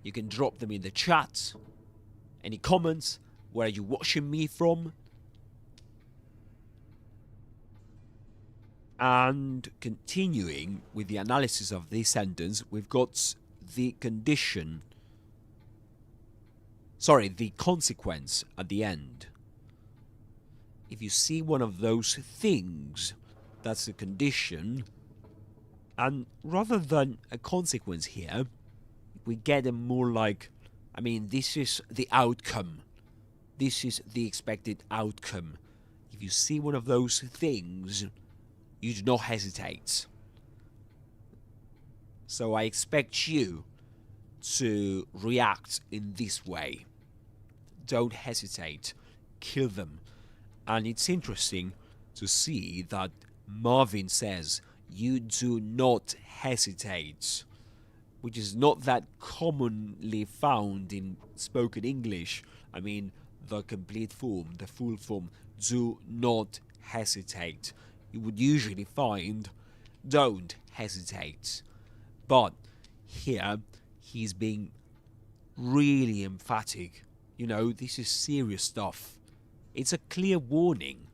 you can drop them in the chat. Any comments? Where are you watching me from? And continuing with the analysis of this sentence, we've got the condition. Sorry, the consequence at the end. If you see one of those things, that's a condition. And rather than a consequence here, we get a more like, I mean, this is the outcome. This is the expected outcome. If you see one of those things, you do not hesitate. So I expect you to react in this way. Don't hesitate. Kill them. And it's interesting to see that Marvin says, you do not hesitate, which is not that commonly found in spoken English. I mean, the complete form, the full form, do not hesitate. You would usually find, don't hesitate. But here, he's being really emphatic. You know, this is serious stuff. It's a clear warning,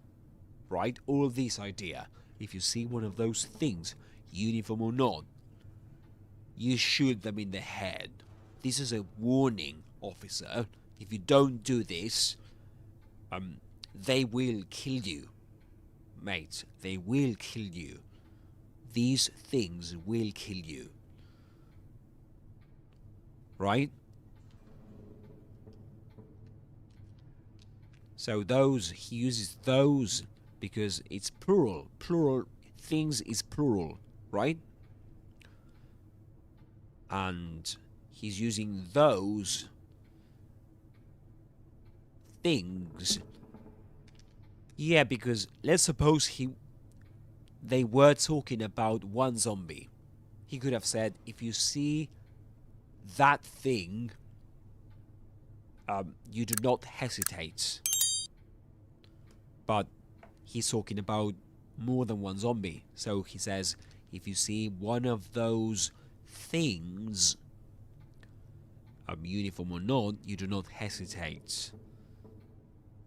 right? All this idea. If you see one of those things, uniform or not, you shoot them in the head. This is a warning, officer. If you don't do this, they will kill you. Mate, they will kill you. These things will kill you. Right? So those, he uses those because it's plural. Plural things is plural, right? And he's using those things. Yeah, because let's suppose he they were talking about one zombie. He could have said, if you see that thing, you do not hesitate. But he's talking about more than one zombie. So he says, if you see one of those things, uniform or not, you do not hesitate.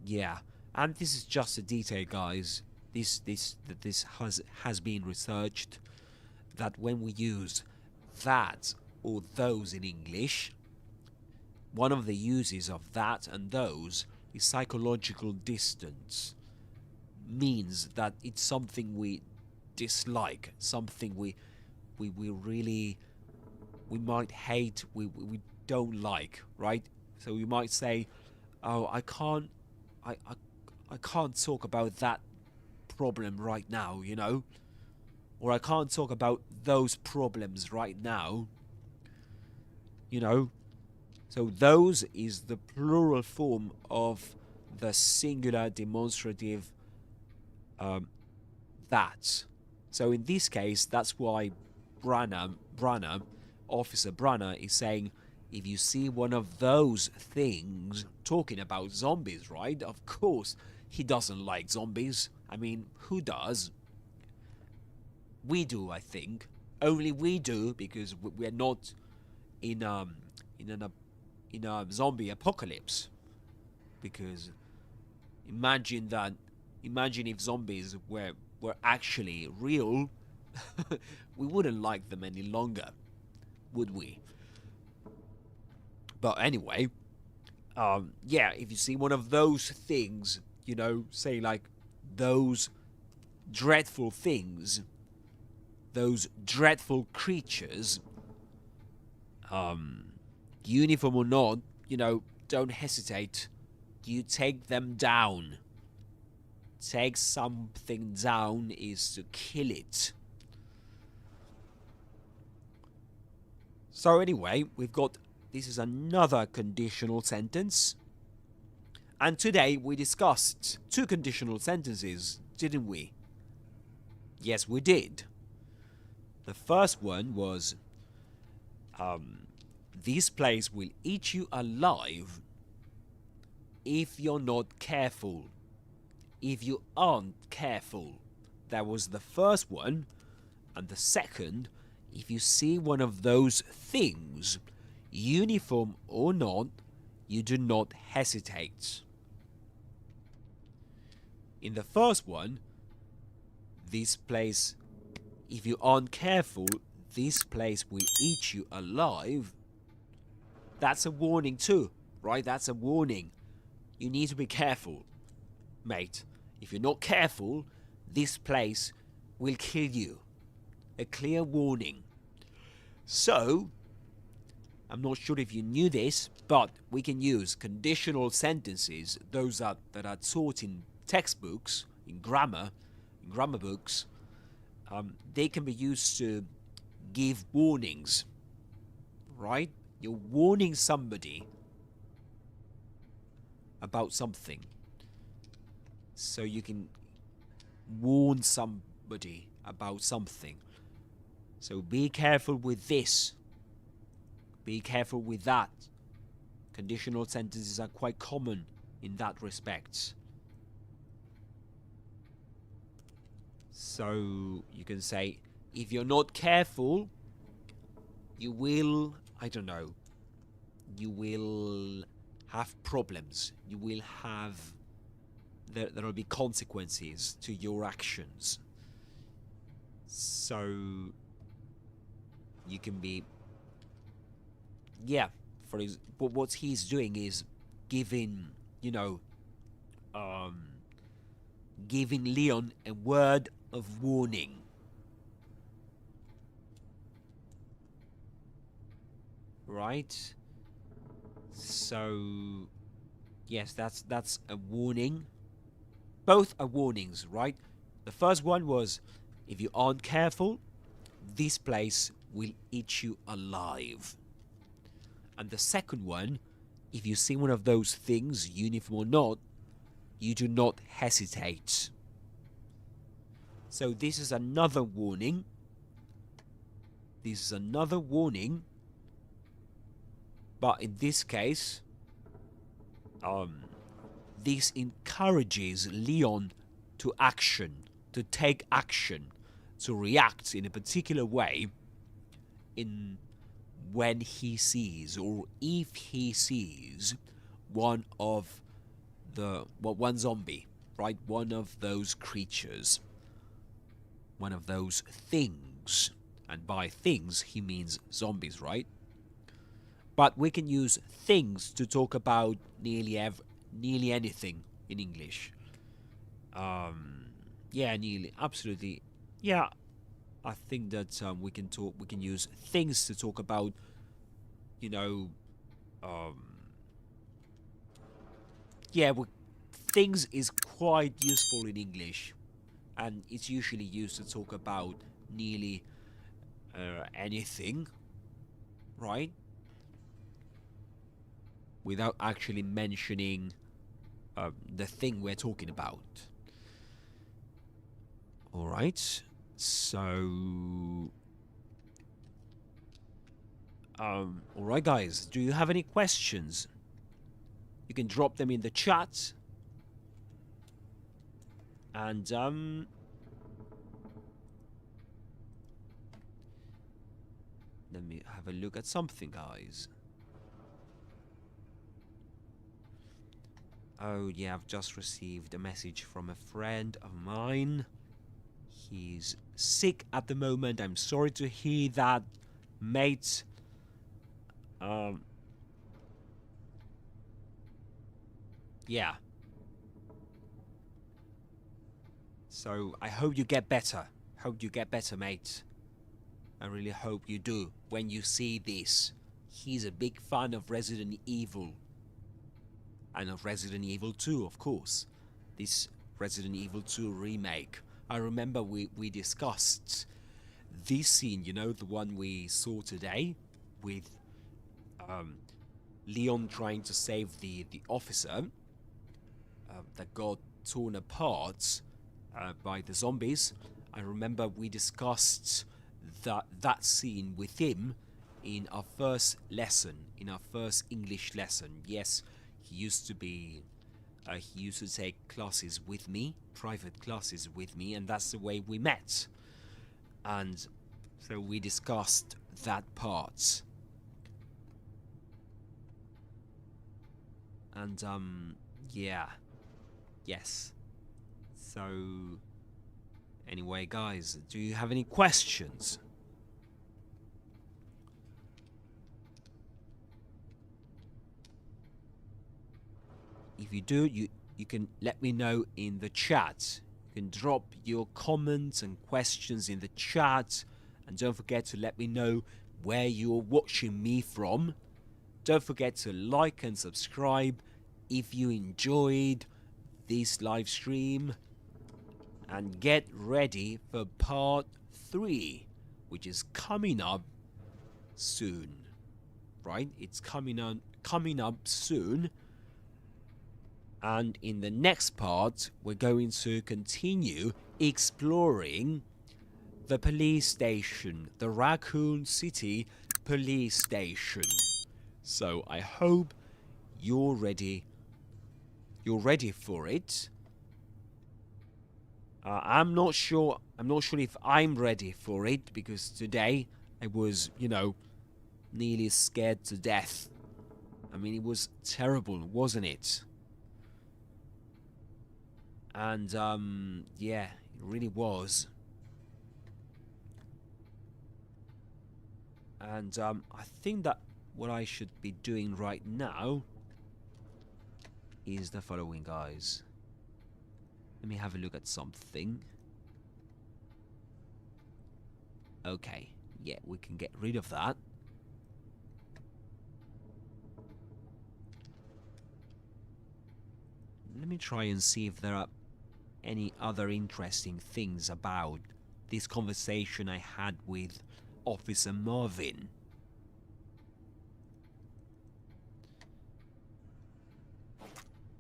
Yeah, and this is just a detail, guys. This has been researched, that when we use that or those in English, one of the uses of that and those is psychological distance. Means that it's something we dislike, something we really, we might hate, we don't like, right? So we might say, oh, I can't talk about that problem right now, you know, or I can't talk about those problems right now, you know. So those is the plural form of the singular demonstrative that. So in this case, that's why Officer Brannagh is saying, if you see one of those things, talking about zombies, right? Of course, he doesn't like zombies. I mean, who does? We do, I think. Only we do, because we're not in a zombie apocalypse. Because imagine if zombies were actually real, we wouldn't like them any longer, would we? But anyway, yeah, if you see one of those things, you know, say like those dreadful things, those dreadful creatures, uniform or not, you know, don't hesitate. You take them down. Take something down is to kill it. So anyway, we've got, this is another conditional sentence. And today we discussed 2 conditional sentences, didn't we? Yes, we did. The first one was, this place will eat you alive if you're not careful. If you aren't careful. That was the first one. And the second, if you see one of those things, uniform or not, you do not hesitate. In the first one, this place, if you aren't careful, this place will eat you alive. That's a warning too, right? That's a warning. You need to be careful, mate. If you're not careful, this place will kill you. A clear warning. So, I'm not sure if you knew this, but we can use conditional sentences, those that are taught in textbooks, in grammar books. They can be used to give warnings, right? You're warning somebody about something. So you can warn somebody about something. So be careful with this. Be careful with that. Conditional sentences are quite common in that respect. So you can say, if you're not careful, you will, I don't know, you will have problems. You will have, there will be consequences to your actions. So you can be, yeah, for example, what he's doing is giving, you know, giving Leon a word of warning. Right? So yes, that's a warning. Both are warnings, right? The first one was, if you aren't careful, this place will eat you alive. And the second one, if you see one of those things, uniform or not, you do not hesitate. So this is another warning. This is another warning. But in this case, this encourages Leon to action, to take action, to react in a particular way when he sees, or if he sees, one zombie, right? One of those creatures, one of those things. And by things, he means zombies, right? But we can use things to talk about nearly anything in English. Yeah, nearly, absolutely. Yeah, I think that we can use things to talk about, you know, yeah, things is quite useful in English, and it's usually used to talk about nearly anything, right? Without actually mentioning the thing we're talking about. Alright, so... alright guys, do you have any questions? You can drop them in the chat. And, let me have a look at something, guys. Oh yeah, I've just received a message from a friend of mine. He's sick at the moment. I'm sorry to hear that, mate. Yeah. So I hope you get better. Hope you get better, mate. I really hope you do when you see this. He's a big fan of Resident Evil. And of Resident Evil 2, of course. This Resident Evil 2 remake. I remember we discussed this scene, you know, the one we saw today, with Leon trying to save the officer that got torn apart by the zombies. I remember we discussed that scene with him in our first lesson, in our first English lesson. Yes, he used to take classes with me, private classes with me, and that's the way we met. And so we discussed that part. And yeah. Yes. So anyway, guys, do you have any questions? If you do, you can let me know in the chat. You can drop your comments and questions in the chat, and don't forget to let me know where you're watching me from. Don't forget to like and subscribe if you enjoyed this live stream, and get ready for part 3, which is coming up soon. Right? It's coming up soon. And in the next part, we're going to continue exploring the police station, the Raccoon City police station. So I hope you're ready. You're ready for it. I'm not sure if I'm ready for it, because today I was, nearly scared to death. I mean, it was terrible, wasn't it? And, yeah, it really was. And, I think that what I should be doing right now is the following, guys. Let me have a look at something. Okay, yeah, we can get rid of that. Let me try and see if there are any other interesting things about this conversation I had with Officer Marvin.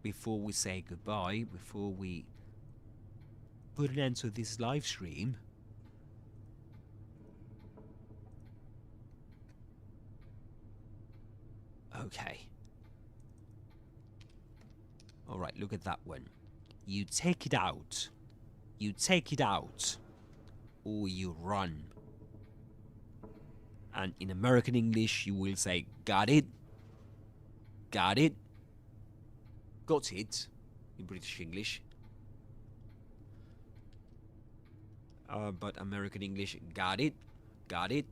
Before we say goodbye, before we put an end to this live stream. Okay. Alright, look at that one. You take it out. You take it out. Or you run. And in American English, you will say, got it. Got it. Got it. In British English. But American English, got it. Got it.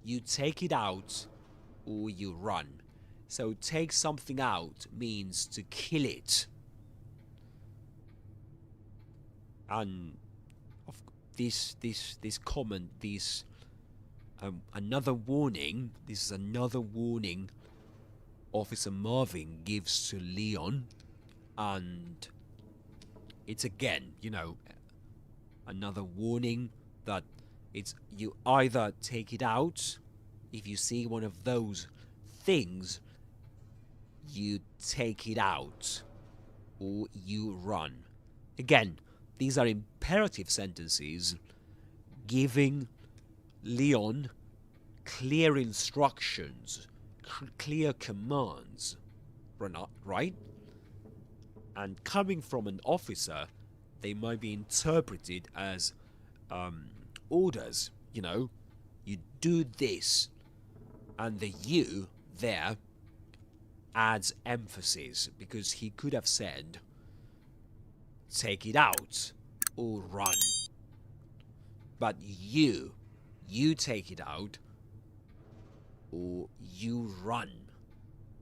You take it out. Or you run. So take something out means to kill it. And of this comment, this another warning. This is another warning Officer Marvin gives to Leon, and it's again, you know, another warning that it's you either take it out if you see one of those things. You take it out, or you run. Again, these are imperative sentences giving Leon clear instructions, clear commands, right? And coming from an officer, they might be interpreted as orders. You know, you do this, and the you there adds emphasis, because he could have said take it out or run, but you take it out or you run,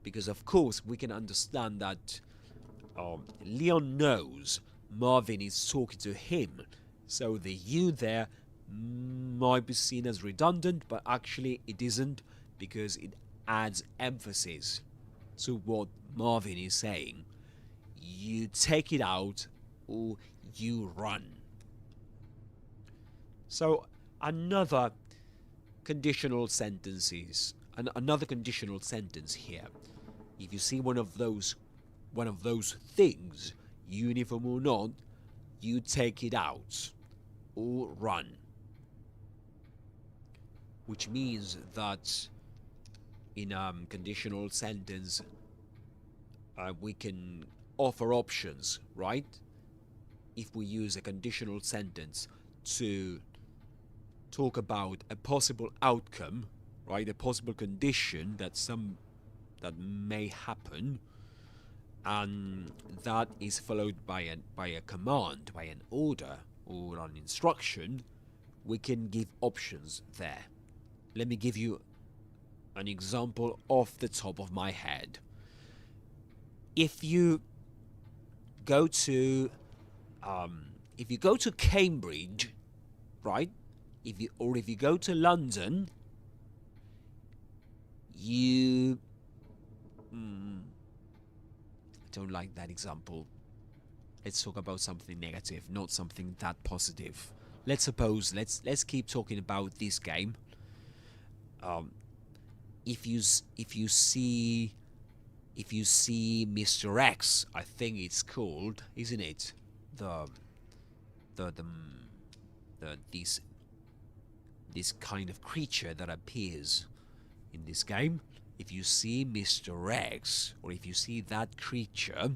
because of course we can understand that Leon knows Marvin is talking to him, so the you there might be seen as redundant, but actually it isn't, because it adds emphasis to what Marvin is saying. You take it out or you run. So another conditional sentences, another conditional sentence here. If you see one of those things, uniform or not, you take it out or run. Which means that in a conditional sentence, we can offer options, right? If we use a conditional sentence to talk about a possible outcome, right? A possible condition that may happen, and that is followed by a command, by an order or an instruction, we can give options there. Let me give you an example off the top of my head. If you go to Cambridge, right? If you go to London, I don't like that example. Let's talk about something negative, not something that positive. Let's keep talking about this game. If you see Mr. X, I think it's called, isn't it? This kind of creature that appears in this game. If you see Mr. X, or if you see that creature,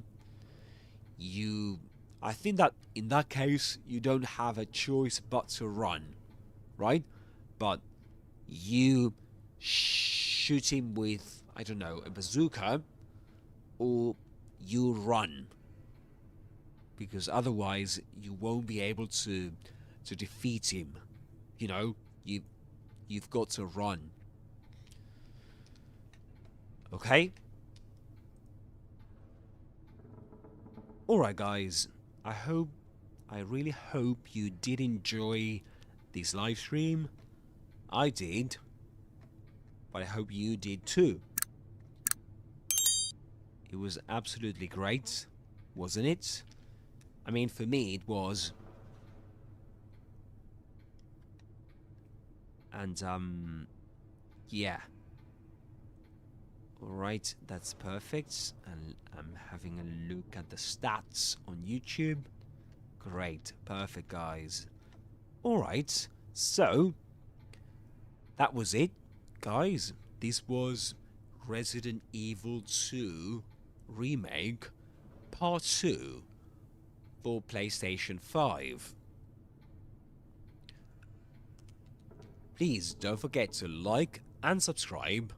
I think that in that case you don't have a choice but to run, right? But you shoot him with, I don't know, a bazooka, or you run, because otherwise you won't be able to defeat him. You know, you've got to run. Okay? Alright guys, I really hope you did enjoy this live stream. I did, but I hope you did too. It was absolutely great, wasn't it? I mean, for me it was. And yeah. Alright, that's perfect. And I'm having a look at the stats on YouTube. Great. Perfect, guys. Alright, so that was it, guys. This was Resident Evil 2 Remake Part 2 for PlayStation 5. Please don't forget to like and subscribe.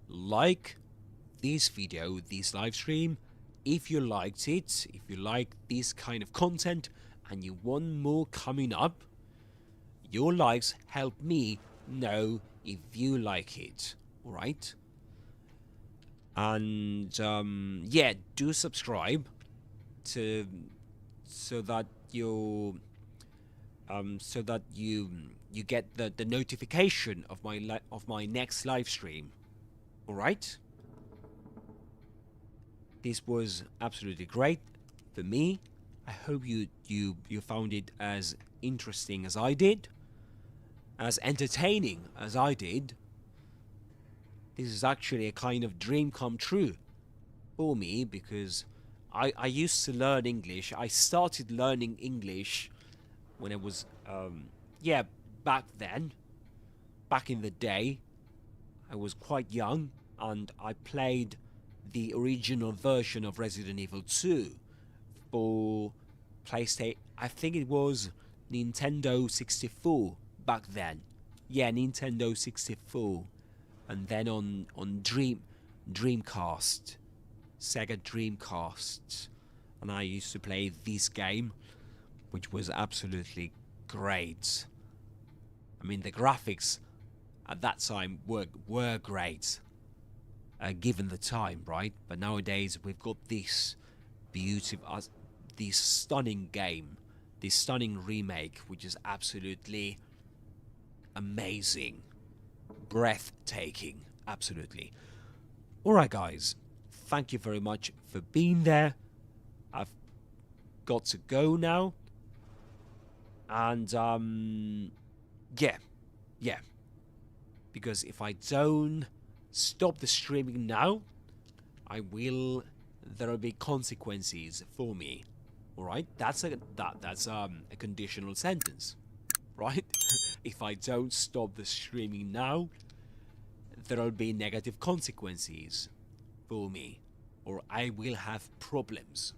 Like this video, this live stream, if you liked it, if you like this kind of content and you want more coming up. Your likes help me know if you like it, alright? And yeah, do subscribe to so that you get the notification of my next live stream. Alright? This was absolutely great for me. I hope you found it as interesting as I did, as entertaining as I did. This is actually a kind of dream come true for me, because I used to learn English. I started learning English when I was yeah, back then, back in the day. I was quite young, and I played the original version of Resident Evil 2 for PlayStation. I think it was Nintendo 64 back then. Yeah, Nintendo 64. And then on Dreamcast, Sega Dreamcast. And I used to play this game, which was absolutely great. I mean, the graphics at that time were great, given the time, right? But nowadays we've got this beautiful, this stunning game, this stunning remake, which is absolutely amazing, breathtaking, absolutely. Alright guys, thank you very much for being there. I've got to go now, and yeah, because if I don't stop the streaming now, there will be consequences for me. Alright, that's a conditional sentence, right? If I don't stop the streaming now, there will be negative consequences for me, or I will have problems.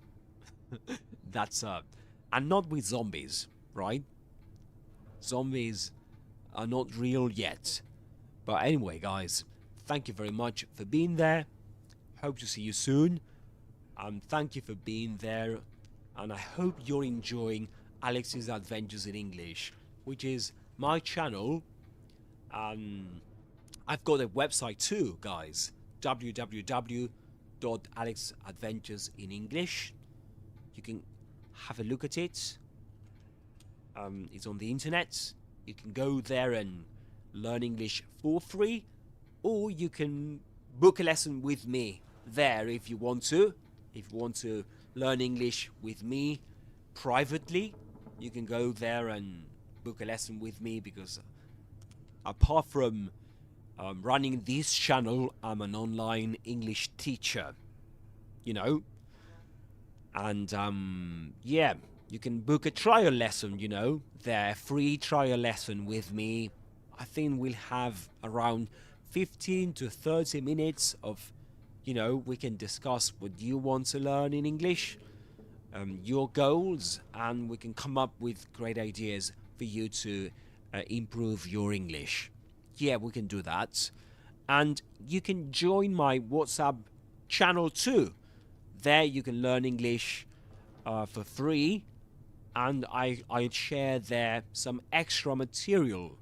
That's and not with zombies, right? Zombies are not real yet. But anyway, guys, thank you very much for being there. Hope to see you soon. Thank you for being there, and I hope you're enjoying Alex's Adventures in English, which is my channel. I've got a website too, guys. www.alexadventuresinenglish. You can have a look at it. It's on the internet. You can go there and learn English for free, or you can book a lesson with me there if you want to. If you want to learn English with me privately, you can go there and book a lesson with me, because apart from running this channel, I'm an online English teacher, you know. And yeah, you can book a trial lesson, you know, there, free trial lesson with me. I think we'll have around 15 to 30 minutes of, you know, we can discuss what you want to learn in English, your goals, and we can come up with great ideas for you to improve your English. Yeah, we can do that. And you can join my WhatsApp channel too. There you can learn English for free, and I share there some extra material,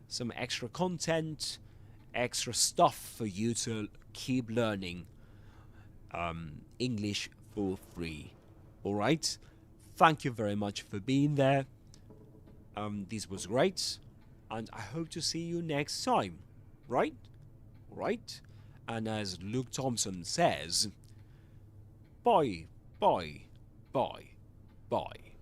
some extra content, extra stuff for you to keep learning English for free. Alright? Thank you very much for being there. This was great, and I hope to see you next time. Right? Right? And as Luke Thompson says, bye, bye, bye, bye.